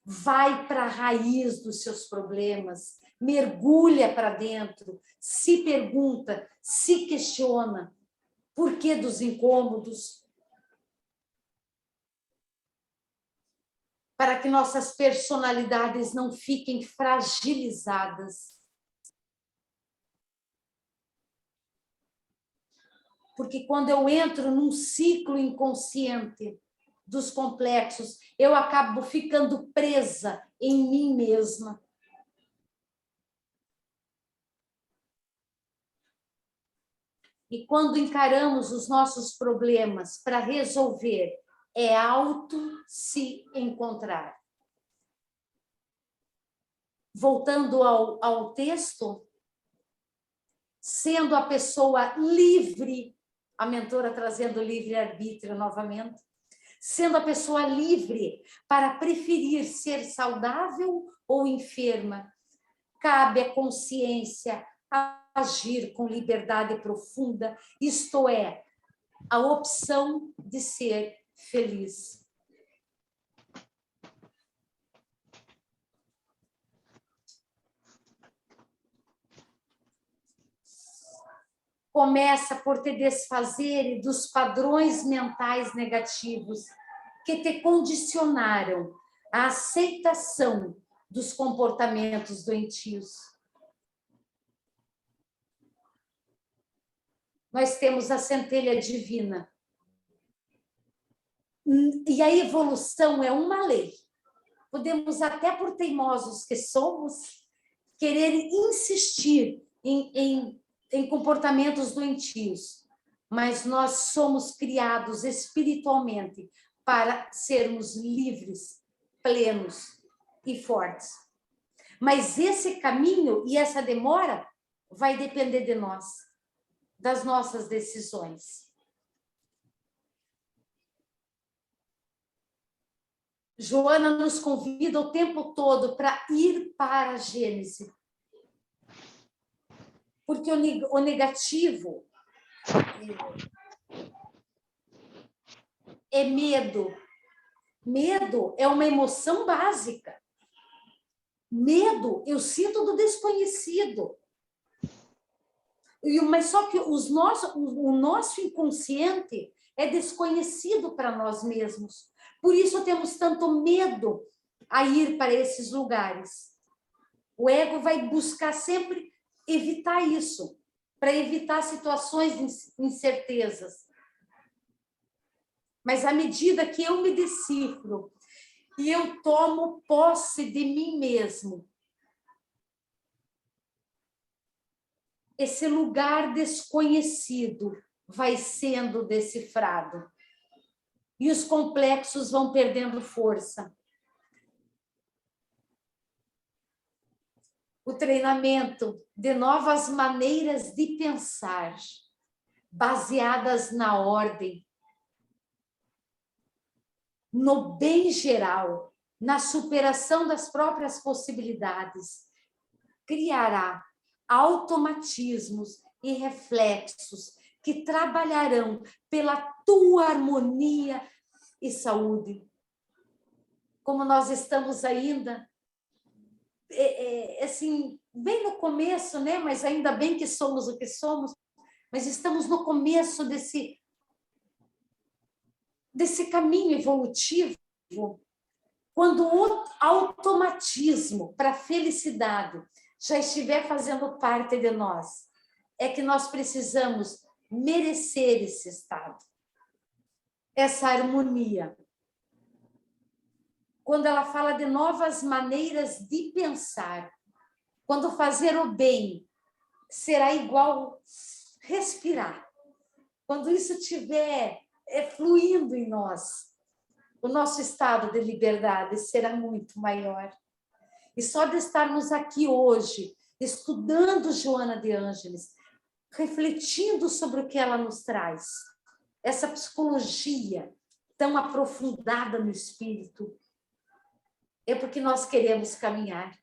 Vai para a raiz dos seus problemas. Mergulha para dentro. Se pergunta, se questiona. Por que dos incômodos? Para que nossas personalidades não fiquem fragilizadas. Porque quando eu entro num ciclo inconsciente dos complexos, eu acabo ficando presa em mim mesma. E quando encaramos os nossos problemas para resolver, é se encontrar. Voltando ao texto, sendo a pessoa livre, a mentora trazendo livre-arbítrio novamente, sendo a pessoa livre para preferir ser saudável ou enferma, cabe à consciência agir com liberdade profunda, isto é, a opção de ser feliz. Começa por te desfazer dos padrões mentais negativos que te condicionaram à aceitação dos comportamentos doentios. Nós temos a centelha divina. E a evolução é uma lei. Podemos, até por teimosos que somos, querer insistir em comportamentos doentios, mas nós somos criados espiritualmente para sermos livres, plenos e fortes. Mas esse caminho e essa demora vai depender de nós, das nossas decisões. Joana nos convida o tempo todo para ir para a Gênese. Porque o negativo é medo. Medo é uma emoção básica. Medo eu sinto do desconhecido. Mas só que o nosso inconsciente é desconhecido para nós mesmos. Por isso temos tanto medo a ir para esses lugares. O ego vai buscar sempre evitar isso, para evitar situações de incertezas. Mas à medida que eu me decifro e eu tomo posse de mim mesmo, esse lugar desconhecido vai sendo decifrado. E os complexos vão perdendo força. O treinamento de novas maneiras de pensar, baseadas na ordem, no bem geral, na superação das próprias possibilidades, criará automatismos e reflexos que trabalharão pela tua harmonia e saúde. Como nós estamos ainda, assim, bem no começo, né? Mas ainda bem que somos o que somos, mas estamos no começo desse caminho evolutivo, quando o automatismo para a felicidade já estiver fazendo parte de nós, é que nós precisamos merecer esse estado, essa harmonia. Quando ela fala de novas maneiras de pensar, quando fazer o bem será igual respirar, quando isso estiver fluindo em nós, o nosso estado de liberdade será muito maior. E só de estarmos aqui hoje, estudando Joana de Ângeles, refletindo sobre o que ela nos traz, essa psicologia tão aprofundada no espírito, é porque nós queremos caminhar.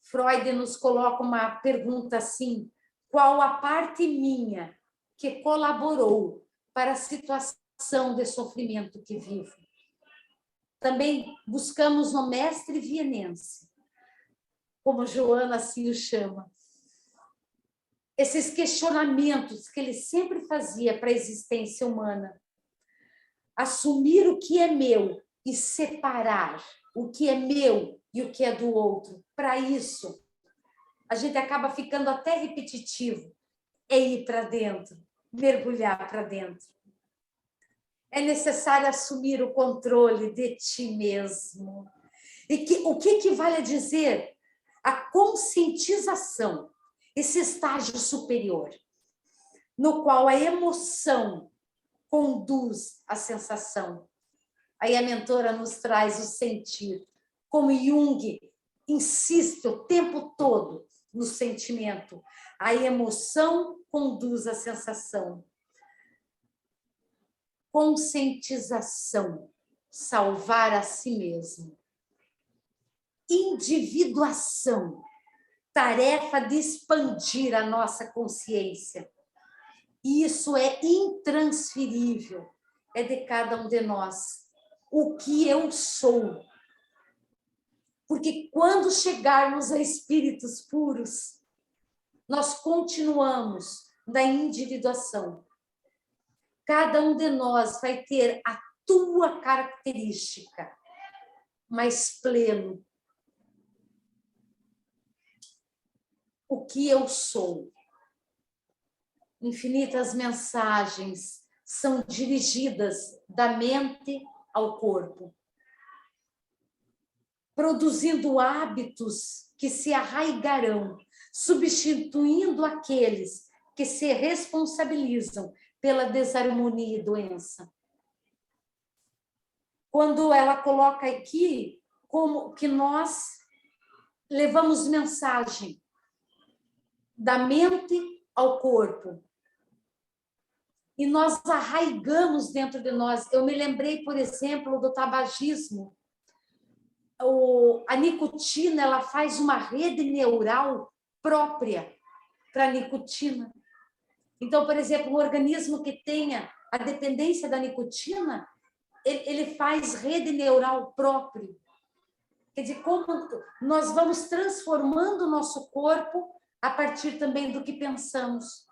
Freud nos coloca uma pergunta assim: qual a parte minha que colaborou para a situação de sofrimento que vivo? Também buscamos no mestre vienense, como Joana assim o chama, esses questionamentos que ele sempre fazia para a existência humana. Assumir o que é meu e separar o que é meu e o que é do outro. Para isso, a gente acaba ficando até repetitivo. É ir para dentro, mergulhar para dentro. É necessário assumir o controle de ti mesmo. E o que vale a dizer? A conscientização, esse estágio superior, no qual a emoção conduz a sensação. Aí a mentora nos traz o sentir, como Jung insiste o tempo todo no sentimento. A emoção conduz a sensação. Conscientização, salvar a si mesmo. Individuação, tarefa de expandir a nossa consciência. Isso é intransferível, é de cada um de nós. O que eu sou. Porque quando chegarmos a espíritos puros, nós continuamos na individuação. Cada um de nós vai ter a tua característica mais pleno. O que eu sou. Infinitas mensagens são dirigidas da mente ao corpo, produzindo hábitos que se arraigarão, substituindo aqueles que se responsabilizam pela desarmonia e doença. Quando ela coloca aqui como que nós levamos mensagem da mente ao corpo, e nós arraigamos dentro de nós. Eu me lembrei, por exemplo, do tabagismo. A nicotina, ela faz uma rede neural própria para a nicotina. Então, por exemplo, um organismo que tenha a dependência da nicotina, ele faz rede neural próprio. Quer dizer, como nós vamos transformando o nosso corpo a partir também do que pensamos.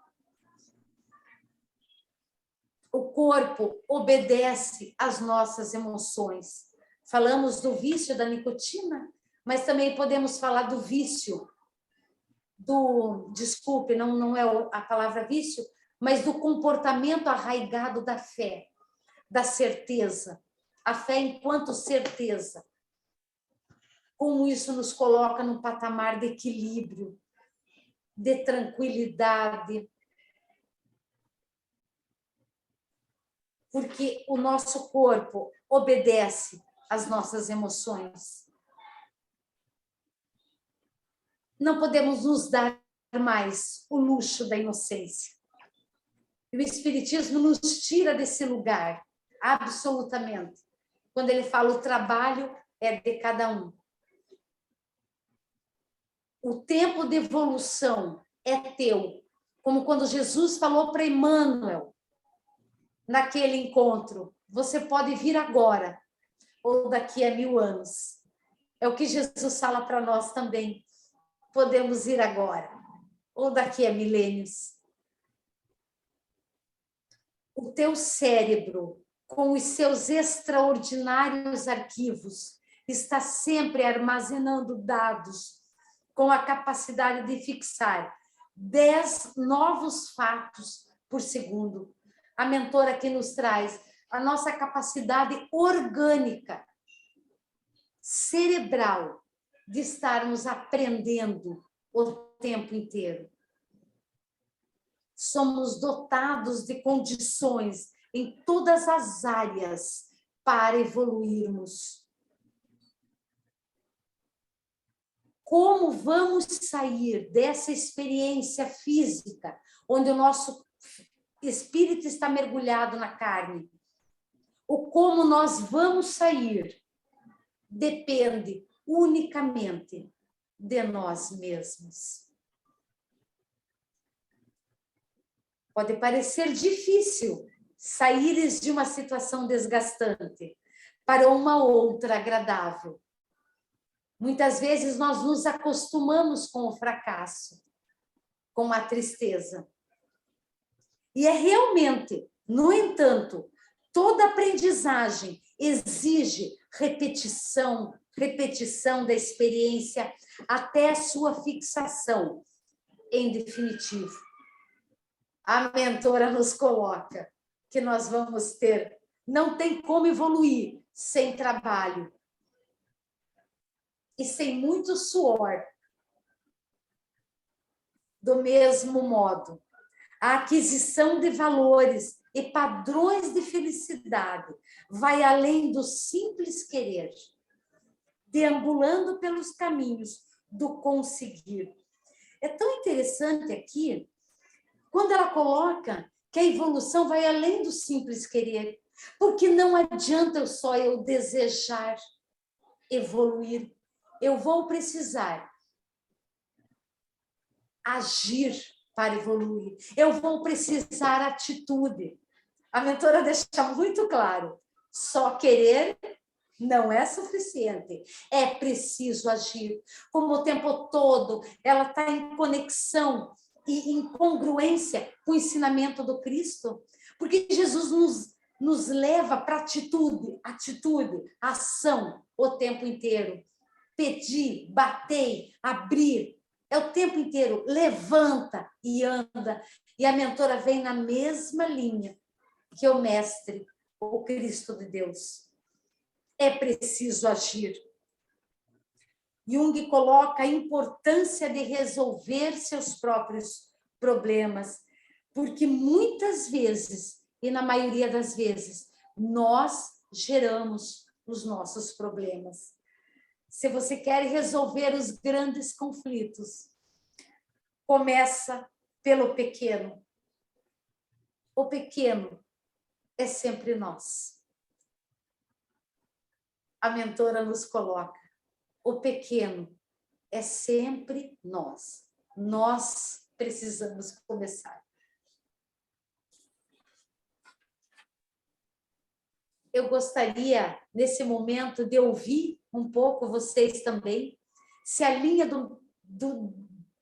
O corpo obedece às nossas emoções. Falamos do vício da nicotina, mas também podemos falar do vício desculpe, não é a palavra vício, mas do comportamento arraigado da fé, da certeza. A fé enquanto certeza. Como isso nos coloca num patamar de equilíbrio, de tranquilidade. Porque o nosso corpo obedece às nossas emoções. Não podemos nos dar mais o luxo da inocência. E o Espiritismo nos tira desse lugar, absolutamente. Quando ele fala o trabalho é de cada um. O tempo de evolução é teu. Como quando Jesus falou para Emmanuel, naquele encontro, você pode vir agora, ou daqui a 1000 anos. É o que Jesus fala para nós também. Podemos ir agora, ou daqui a milênios. O teu cérebro, com os seus extraordinários arquivos, está sempre armazenando dados com a capacidade de fixar 10 novos fatos por segundo. A mentora aqui nos traz a nossa capacidade orgânica, cerebral, de estarmos aprendendo o tempo inteiro. Somos dotados de condições em todas as áreas para evoluirmos. Como vamos sair dessa experiência física, onde o nosso espírito está mergulhado na carne? O como nós vamos sair depende unicamente de nós mesmos. Pode parecer difícil saíres de uma situação desgastante para uma outra agradável. Muitas vezes nós nos acostumamos com o fracasso, com a tristeza. E é realmente, no entanto, toda aprendizagem exige repetição da experiência até a sua fixação, em definitivo. A mentora nos coloca que nós vamos ter, não tem como evoluir sem trabalho e sem muito suor. Do mesmo modo, a aquisição de valores e padrões de felicidade vai além do simples querer, deambulando pelos caminhos do conseguir. É tão interessante aqui, quando ela coloca que a evolução vai além do simples querer, porque não adianta só eu desejar evoluir, eu vou precisar agir para evoluir, eu vou precisar atitude. A mentora deixa muito claro, só querer não é suficiente, é preciso agir. Como o tempo todo ela está em conexão e em congruência com o ensinamento do Cristo, porque Jesus nos leva para atitude, ação o tempo inteiro. Pedir, bater, abrir, é o tempo inteiro, levanta e anda. E a mentora vem na mesma linha que o mestre, o Cristo de Deus. É preciso agir. Jung coloca a importância de resolver seus próprios problemas, porque muitas vezes, e na maioria das vezes, nós geramos os nossos problemas. Se você quer resolver os grandes conflitos, começa pelo pequeno. O pequeno é sempre nós. A mentora nos coloca, o pequeno é sempre nós. Nós precisamos começar. eu gostaria, nesse momento, de ouvir um pouco vocês também, se a linha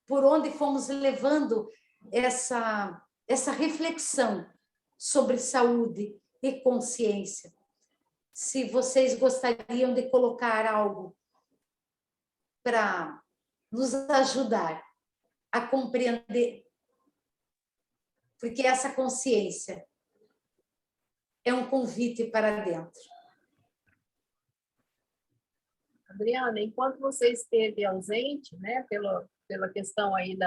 por onde fomos levando essa reflexão sobre saúde e consciência, se vocês gostariam de colocar algo para nos ajudar a compreender, porque essa consciência é um convite para dentro. Adriana, enquanto você esteve ausente, né, pela questão aí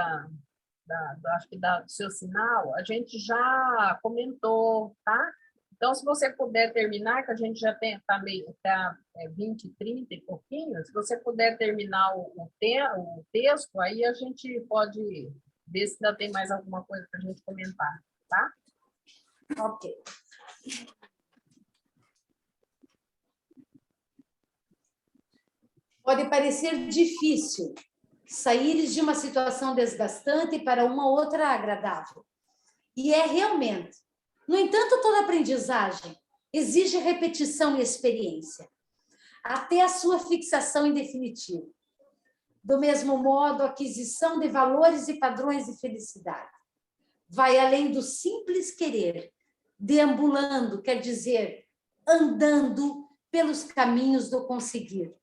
acho que do seu sinal, a gente já comentou, tá? Então, se você puder terminar, que a gente já está 20, 30 e pouquinho, se você puder terminar o texto, aí a gente pode ver se ainda tem mais alguma coisa para a gente comentar, tá? Ok. Pode parecer difícil saíres de uma situação desgastante para uma outra agradável. E é realmente. No entanto, toda aprendizagem exige repetição e experiência, até a sua fixação em definitivo. Do mesmo modo, a aquisição de valores e padrões de felicidade vai além do simples querer, deambulando, quer dizer, andando pelos caminhos do conseguir.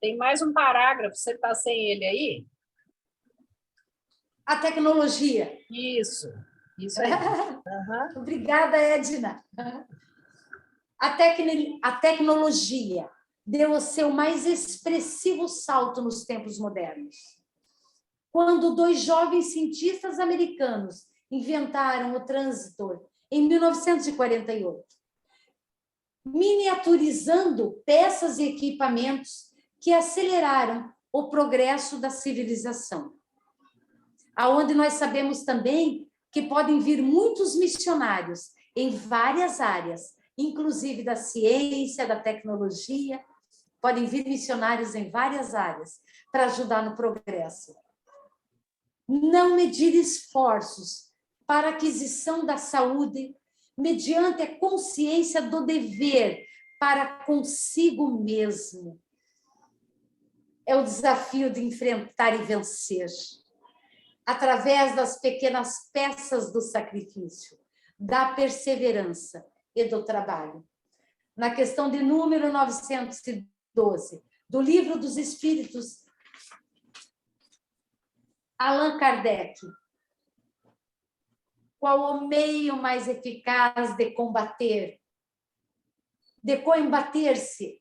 Tem mais um parágrafo, você está sem ele aí? A tecnologia. Isso aí. Uhum. Obrigada, Edna. A tecnologia deu o seu mais expressivo salto nos tempos modernos. Quando dois jovens cientistas americanos inventaram o transistor em 1948, miniaturizando peças e equipamentos que aceleraram o progresso da civilização. Aonde nós sabemos também que podem vir muitos missionários em várias áreas, inclusive da ciência, da tecnologia, podem vir missionários em várias áreas para ajudar no progresso. Não medir esforços para a aquisição da saúde mediante a consciência do dever para consigo mesmo. É o desafio de enfrentar e vencer, através das pequenas peças do sacrifício, da perseverança e do trabalho. Na questão de número 912, do Livro dos Espíritos, Allan Kardec. Qual o meio mais eficaz de combater, de combater-se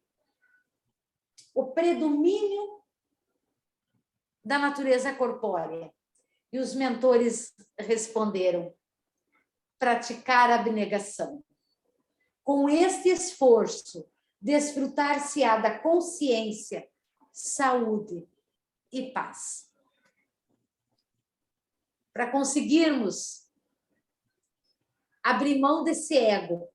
o predomínio da natureza corpórea? E os mentores responderam: praticar a abnegação. Com este esforço, desfrutar-se-á da consciência, saúde e paz. Para conseguirmos abrir mão desse ego.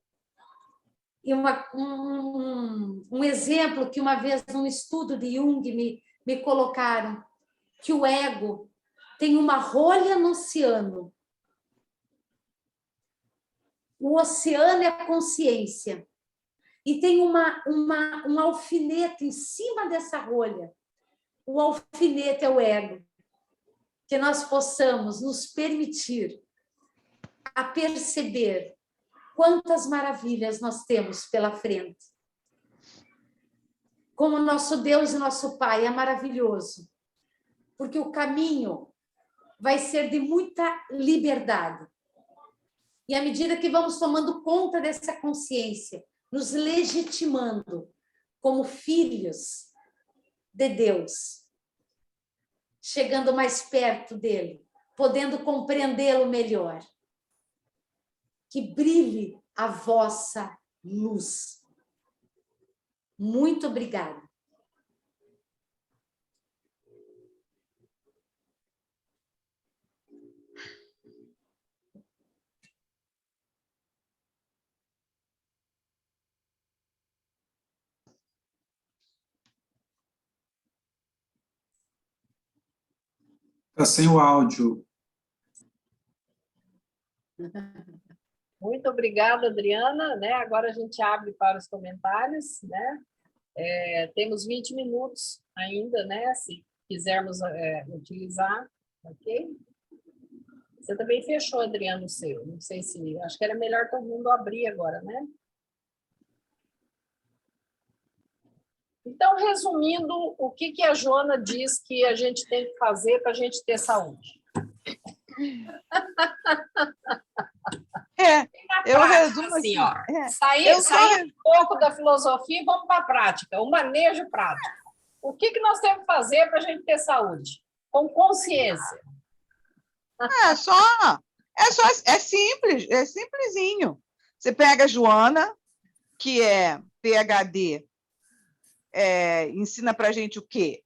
E um exemplo que uma vez num estudo de Jung me colocaram, que o ego tem uma rolha no oceano. O oceano é a consciência. E tem um alfinete em cima dessa rolha. O alfinete é o ego. Que nós possamos nos permitir a perceber quantas maravilhas nós temos pela frente. Como nosso Deus e nosso Pai é maravilhoso, porque o caminho vai ser de muita liberdade. E à medida que vamos tomando conta dessa consciência, nos legitimando como filhos de Deus, chegando mais perto dele, podendo compreendê-lo melhor. Que brilhe a vossa luz. Muito obrigada. Está sem o áudio. Muito obrigada, Adriana. Né? Agora a gente abre para os comentários. Né? Temos 20 minutos ainda, né? Se quisermos utilizar, ok? Você também fechou, Adriano, o seu. Não sei se... Acho que era melhor todo mundo abrir agora, né? Então, resumindo, o que a Joana diz que a gente tem que fazer para a gente ter saúde? Eu prática, resumo assim, assim. ó, sair um pouco da filosofia e vamos para a prática, o manejo prático. O que nós temos que fazer para a gente ter saúde? Com consciência. É simples, é simplesinho. Você pega a Joana, que é PhD, ensina para a gente o quê?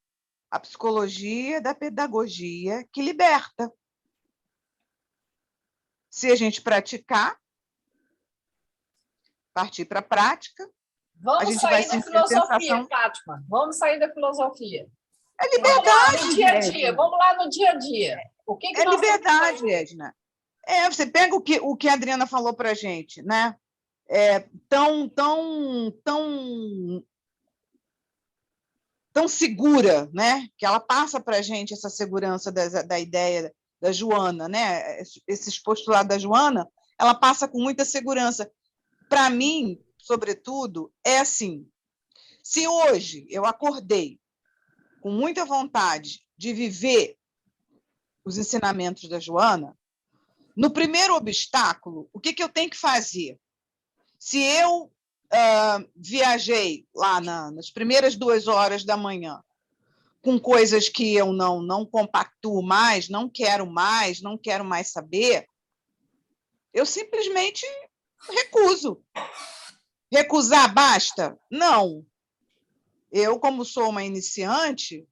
A psicologia da pedagogia que liberta. Se a gente praticar, partir para a prática, a gente vai sentir a sensação... Fátima. Vamos sair da filosofia. É liberdade. No dia a dia. Vamos lá no dia a dia. O que é liberdade, Edna. Você pega o que a Adriana falou para a gente, né? Tão segura, né? Que ela passa para a gente essa segurança da ideia da Joana, né? Esses postulados da Joana, ela passa com muita segurança. Para mim, sobretudo, é assim: se hoje eu acordei com muita vontade de viver os ensinamentos da Joana, no primeiro obstáculo, o que eu tenho que fazer? Se eu viajei lá nas primeiras 2 horas da manhã com coisas que eu não compactuo mais, não quero mais saber, eu simplesmente recuso. Recusar basta? Não. Eu, como sou uma iniciante,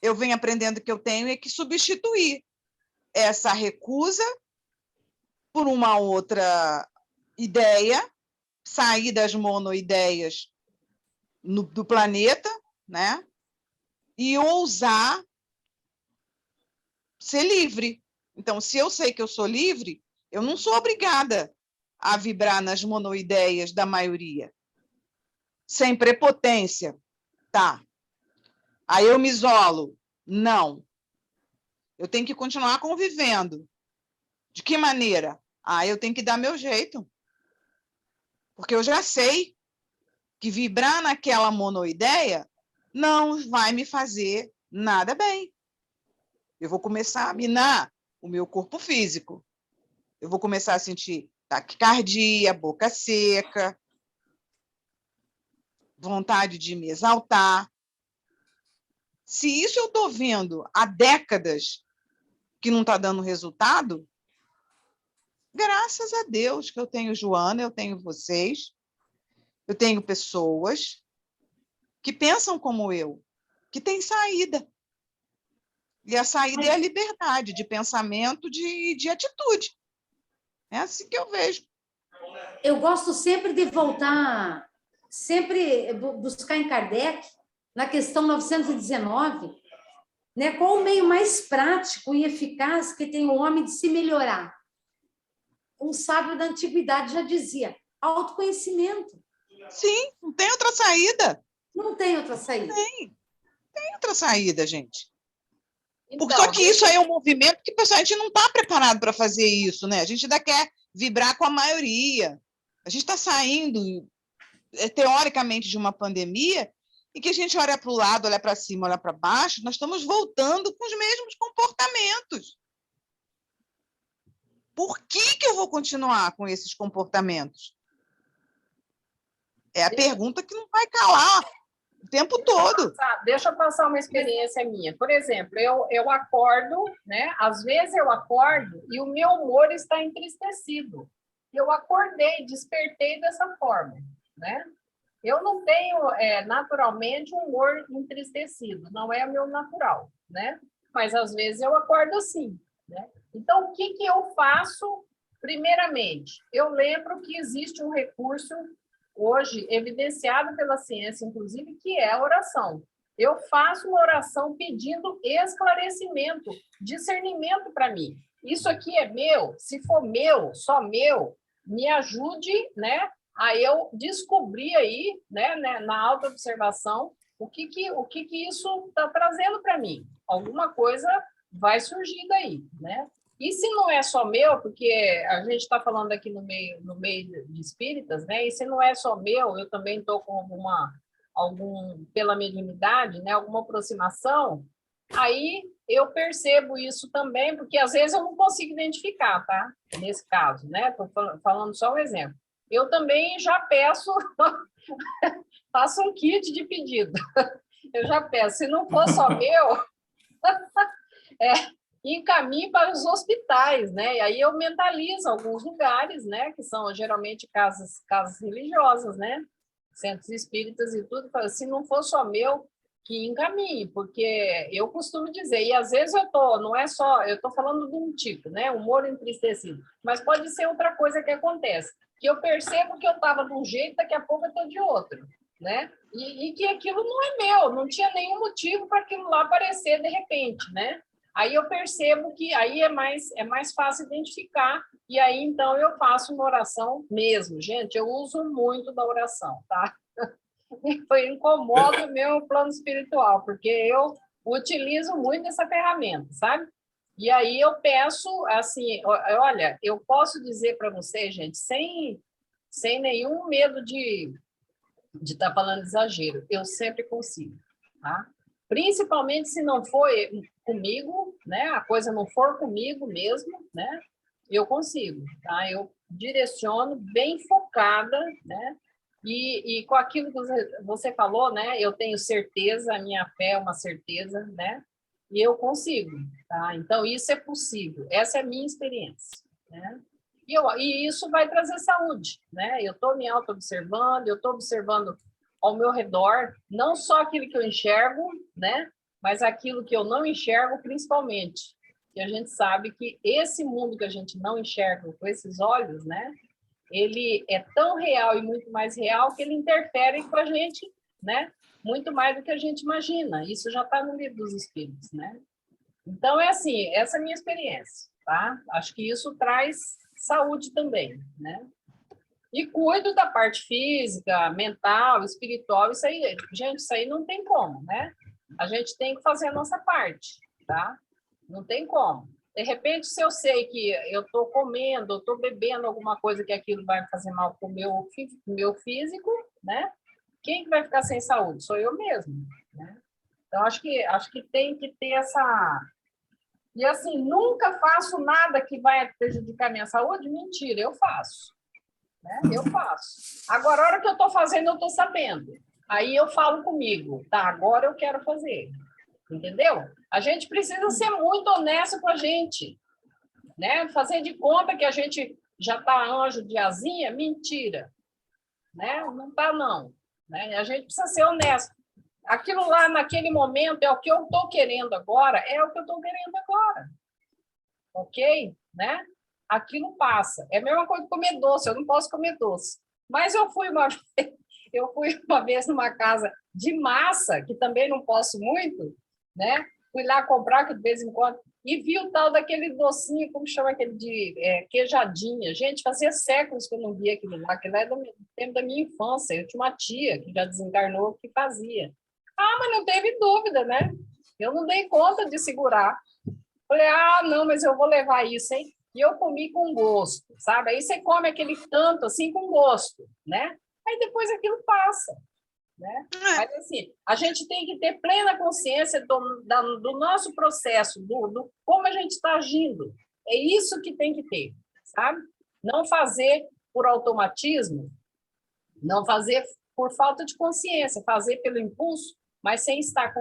eu venho aprendendo que eu tenho que substituir essa recusa por uma outra ideia, sair das monoideias do planeta, né? E ousar ser livre. Então, se eu sei que eu sou livre, eu não sou obrigada a vibrar nas monoideias da maioria. Sem prepotência. Tá. Aí eu me isolo. Não. Eu tenho que continuar convivendo. De que maneira? Eu tenho que dar meu jeito. Porque eu já sei que vibrar naquela monoideia não vai me fazer nada bem. Eu vou começar a minar o meu corpo físico. Eu vou começar a sentir taquicardia, boca seca, vontade de me exaltar. Se isso eu estou vendo há décadas que não está dando resultado, graças a Deus que eu tenho Joana, eu tenho vocês, eu tenho pessoas que pensam como eu, que têm saída. E a saída é a liberdade de pensamento, de atitude. É assim que eu vejo. Eu gosto sempre de voltar, sempre buscar em Kardec, na questão 919, né, qual o meio mais prático e eficaz que tem o homem de se melhorar? Um sábio da antiguidade já dizia, autoconhecimento. Sim, não tem outra saída. Não tem outra saída. Tem outra saída, gente. Porque só que isso aí é um movimento que, pessoal, a gente não está preparado para fazer isso, né? A gente ainda quer vibrar com a maioria. A gente está saindo, teoricamente, de uma pandemia e que a gente olha para o lado, olha para cima, olha para baixo, nós estamos voltando com os mesmos comportamentos. Por que eu vou continuar com esses comportamentos? É a pergunta que não vai calar o tempo todo. Deixa eu passar uma experiência minha. Por exemplo, eu acordo, né? Às vezes eu acordo e o meu humor está entristecido. Eu acordei, despertei dessa forma, né? Eu não tenho naturalmente um humor entristecido, não é o meu natural, né? Mas às vezes eu acordo assim, né? Então, o que eu faço? Primeiramente, eu lembro que existe um recurso hoje evidenciado pela ciência, inclusive, que é a oração. Eu faço uma oração pedindo esclarecimento, discernimento para mim. isso aqui é meu, se for meu, só meu, me ajude, né, a eu descobrir aí, né, na autoobservação, o que isso está trazendo para mim. Alguma coisa vai surgir daí, né? E se não é só meu, porque a gente está falando aqui no meio de espíritas, né? E se não é só meu, eu também estou com pela mediunidade, né? Alguma aproximação, aí eu percebo isso também, porque às vezes eu não consigo identificar, tá? Nesse caso, né? Estou falando só um exemplo. Eu também já peço, faço um kit de pedido. Eu já peço, se não for só meu, encaminhe para os hospitais, né? E aí eu mentalizo alguns lugares, né? Que são geralmente casas religiosas, né? Centros espíritas e tudo. Se não for só meu, que encaminhe, porque eu costumo dizer, e às vezes não é só, eu estou falando de um tipo, né? Humor entristecido, mas pode ser outra coisa que acontece, que eu percebo que eu estava de um jeito, daqui a pouco eu estou de outro, né? E que aquilo não é meu, não tinha nenhum motivo para aquilo lá aparecer de repente, né? Aí eu percebo que aí é mais fácil identificar, e aí então eu faço uma oração mesmo. Gente, eu uso muito da oração, tá? Incomoda o meu plano espiritual, porque eu utilizo muito essa ferramenta, sabe? E aí eu peço, assim, olha, eu posso dizer para vocês, gente, sem nenhum medo de estar falando exagero, eu sempre consigo, tá? Principalmente se não for comigo, né? A coisa não for comigo mesmo, né? Eu consigo, tá? Eu direciono bem focada, né? E com aquilo que você falou, né? Eu tenho certeza, a minha fé é uma certeza, né? E eu consigo, tá? Então, isso é possível. Essa é a minha experiência, né? E isso vai trazer saúde, né? Eu estou me auto-observando, eu estou observando ao meu redor, não só aquilo que eu enxergo, né? Mas aquilo que eu não enxergo, principalmente. Que a gente sabe que esse mundo que a gente não enxerga com esses olhos, né? Ele é tão real e muito mais real que ele interfere com a gente, né? Muito mais do que a gente imagina. Isso já está no livro dos Espíritos, né? Então, é assim, essa é a minha experiência, tá? Acho que isso traz saúde também, né? E cuido da parte física, mental, espiritual, isso aí, gente, isso aí não tem como, né? A gente tem que fazer a nossa parte, tá? Não tem como. De repente, se eu sei que eu estou comendo, eu estou bebendo alguma coisa que aquilo vai fazer mal para o meu físico, né? Quem que vai ficar sem saúde? Sou eu mesmo, né? Então, acho que tem que ter essa... E, assim, nunca faço nada que vai prejudicar minha saúde? Mentira, eu faço. Né? Eu faço. Agora, a hora que eu estou fazendo, eu estou sabendo. Aí eu falo comigo, tá, agora eu quero fazer. Entendeu? A gente precisa ser muito honesto com a gente, né? Fazer de conta que a gente já está anjo de asinha, mentira, né? Não está, não. Né? A gente precisa ser honesto. Aquilo lá, naquele momento, é o que eu estou querendo agora, é o que eu estou querendo agora. Ok? Né? Aquilo passa. É a mesma coisa que comer doce, eu não posso comer doce. Mas eu fui uma vez numa casa de massa, que também não posso muito, né? Fui lá comprar, que de vez em quando, e vi o tal daquele docinho, como chama aquele de queijadinha. Gente, fazia séculos que eu não via aquilo lá, aquilo é do tempo da minha infância. Eu tinha uma tia que já desencarnou que fazia. Ah, mas não teve dúvida, né? Eu não dei conta de segurar. Falei, não, mas eu vou levar isso, hein? E eu comi com gosto, sabe? Aí você come aquele tanto assim com gosto, né? Aí depois aquilo passa, né? Mas assim, a gente tem que ter plena consciência do nosso processo, do como a gente está agindo. É isso que tem que ter, sabe? Não fazer por automatismo, não fazer por falta de consciência, fazer pelo impulso, mas sem estar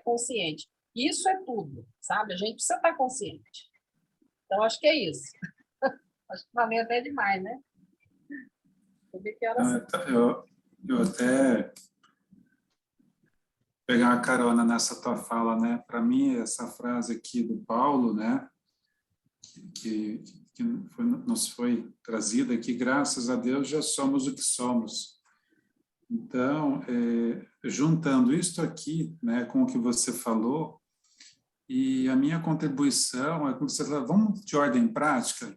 consciente. Isso é tudo, sabe? A gente precisa estar consciente. Então, acho que é isso. Acho que falei até demais, né? Eu até pegar uma carona nessa tua fala, né? Para mim, essa frase aqui do Paulo, né? Que nos foi trazida aqui, graças a Deus já somos o que somos. Então, juntando isto aqui, né, com o que você falou, E a minha contribuição é, como você fala, vamos de ordem prática?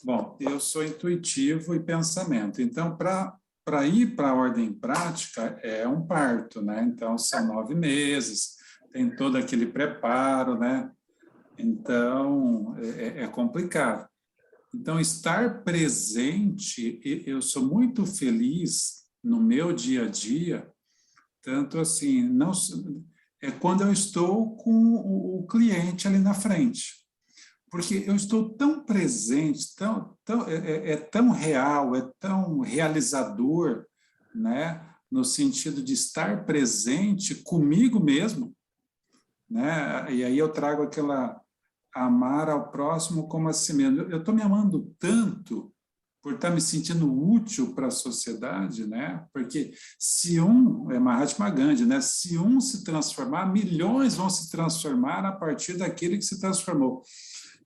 Bom, eu sou intuitivo e pensamento, então, para ir para a ordem prática, é um parto, né? Então, são 9 meses, tem todo aquele preparo, né? Então, é complicado. Então, estar presente, eu sou muito feliz no meu dia a dia, tanto assim, não é quando eu estou com o cliente ali na frente, porque eu estou tão presente, é tão real, é tão realizador, né, no sentido de estar presente comigo mesmo, né? E aí eu trago aquela amar ao próximo como a si mesmo. Eu estou me amando tanto por estar me sentindo útil para a sociedade, né? Porque se é Mahatma Gandhi, né? Se um se transformar, milhões vão se transformar a partir daquele que se transformou.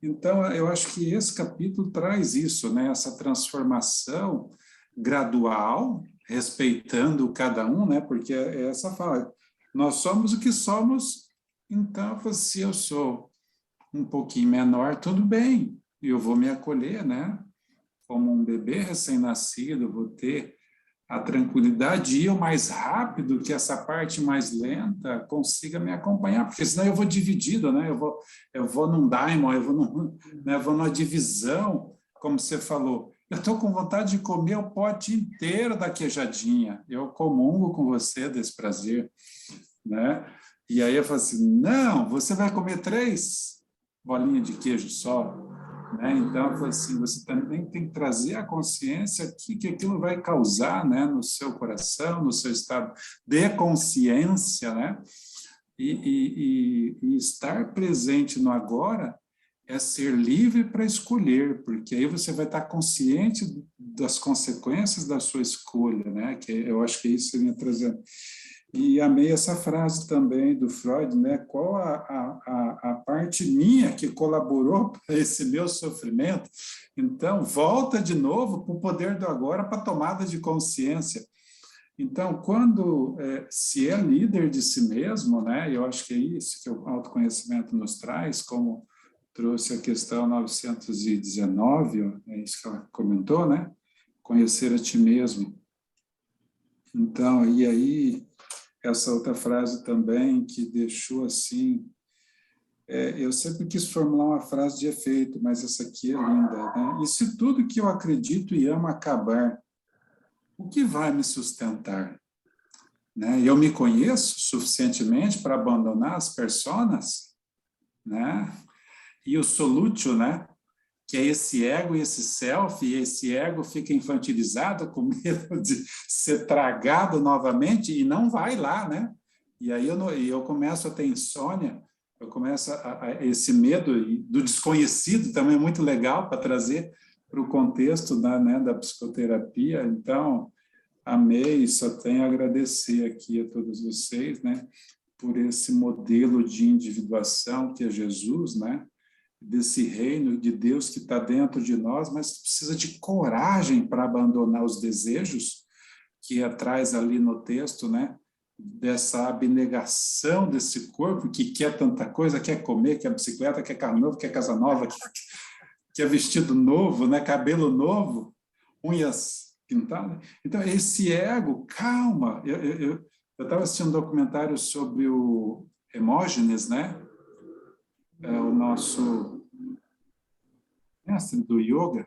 Então, eu acho que esse capítulo traz isso, né? Essa transformação gradual, respeitando cada um, né? Porque é essa fala, nós somos o que somos, então, se eu sou um pouquinho menor, tudo bem, eu vou me acolher, né? Como um bebê recém-nascido, vou ter a tranquilidade de ir o mais rápido que essa parte mais lenta consiga me acompanhar, porque senão eu vou dividido, né? Eu vou num daimon, eu vou numa divisão, como você falou. Eu estou com vontade de comer o pote inteiro da queijadinha. Eu comungo com você desse prazer, né? E aí eu falo assim, não, você vai comer 3 bolinhas de queijo só, né? Então, assim, você também tem que trazer a consciência que aquilo vai causar, né, no seu coração, no seu estado de consciência, né? E estar presente no agora é ser livre para escolher, porque aí você vai estar consciente das consequências da sua escolha, né? Que eu acho que isso seria trazendo. E amei essa frase também do Freud, né? Qual a parte minha que colaborou para esse meu sofrimento? Então, volta de novo para o poder do agora, para a tomada de consciência. Então, quando se é líder de si mesmo, né? Eu acho que é isso que o autoconhecimento nos traz, como trouxe a questão 919, é isso que ela comentou, né? Conhecer a ti mesmo. Então, e aí essa outra frase também que deixou assim, eu sempre quis formular uma frase de efeito, mas essa aqui é linda, né? E se tudo que eu acredito e amo acabar, o que vai me sustentar? Né? Eu me conheço suficientemente para abandonar as personas, né? E o solútil, né? Que é esse ego e esse self, e esse ego fica infantilizado com medo de ser tragado novamente e não vai lá, né? E aí eu começo a ter insônia, eu começo esse medo do desconhecido também é muito legal para trazer para o contexto da psicoterapia. Então, amei, só tenho a agradecer aqui a todos vocês, né? Por esse modelo de individuação que é Jesus, né? Desse reino de Deus que está dentro de nós, mas que precisa de coragem para abandonar os desejos, que traz ali no texto, né? Dessa abnegação desse corpo que quer tanta coisa, quer comer, quer bicicleta, quer carro novo, quer casa nova, quer vestido novo, né? Cabelo novo, unhas pintadas. Então, esse ego, calma. Eu estava assistindo um documentário sobre o Hermógenes, né? É o nosso mestre do yoga,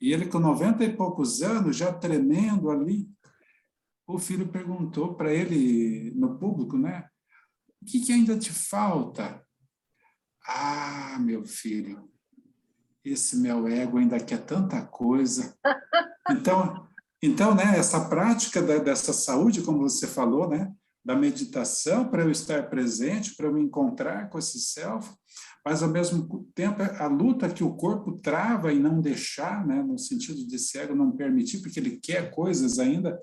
e ele com 90 e poucos anos, já tremendo ali, o filho perguntou para ele, no público, né, o que ainda te falta? Ah, meu filho, esse meu ego ainda quer tanta coisa. Então, né, essa prática dessa saúde, como você falou, né, da meditação, para eu estar presente, para eu me encontrar com esse self, mas, ao mesmo tempo, a luta que o corpo trava em não deixar, né, no sentido de esse ego não permitir, porque ele quer coisas ainda.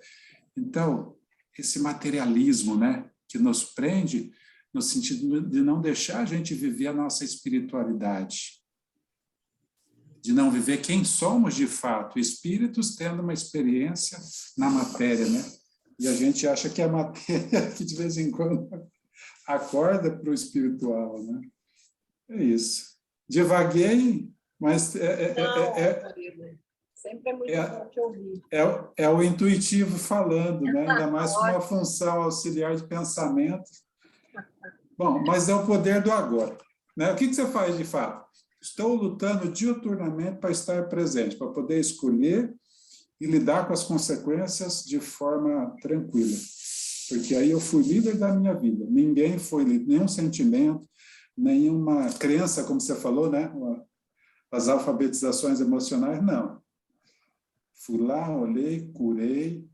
Então, esse materialismo, né, que nos prende, no sentido de não deixar a gente viver a nossa espiritualidade, de não viver quem somos de fato, espíritos tendo uma experiência na matéria, né? E a gente acha que a matéria, que de vez em quando Acorda para o espiritual, né? É isso. Divaguei, mas Não, Murilo, sempre é muito bom te ouvir. é o intuitivo falando, né? Ainda mais com uma Ótimo. função auxiliar de pensamento. Bom, mas é o poder do agora, né? O que você faz de fato? Estou lutando diuturnamente para estar presente, para poder escolher e lidar com as consequências de forma tranquila. Porque aí eu fui líder da minha vida. Ninguém foi líder, nenhum sentimento, nenhuma crença, como você falou, né? As alfabetizações emocionais, não. Fui lá, olhei, curei,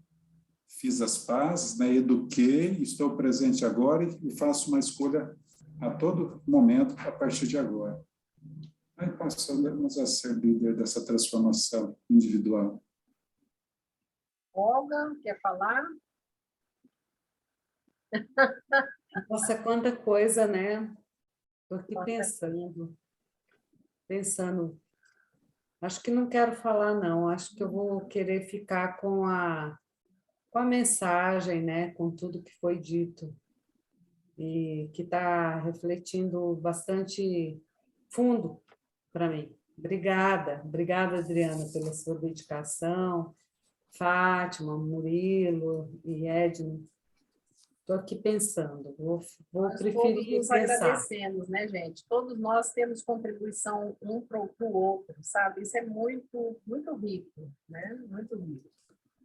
fiz as pazes, né? Eduquei, estou presente agora e faço uma escolha a todo momento a partir de agora. Aí passamos a ser líder dessa transformação individual. Olga, quer falar? Nossa, quanta coisa, né? Estou aqui pensando. Acho que não quero falar, não. Acho que eu vou querer ficar com a mensagem, né? Com tudo que foi dito. E que está refletindo bastante fundo para mim. Obrigada, Adriana, pela sua dedicação. Fátima, Murilo e Edna. Estou aqui pensando, vou Nós todos preferir nos pensar. agradecemos, né, gente? Todos nós temos contribuição um para o outro, sabe? Isso é muito, muito rico, né? Muito rico.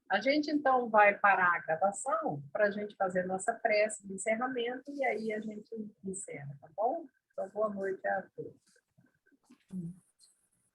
A gente, então, vai parar a gravação para a gente fazer nossa prece de encerramento e aí a gente encerra, tá bom? Então, boa noite a todos.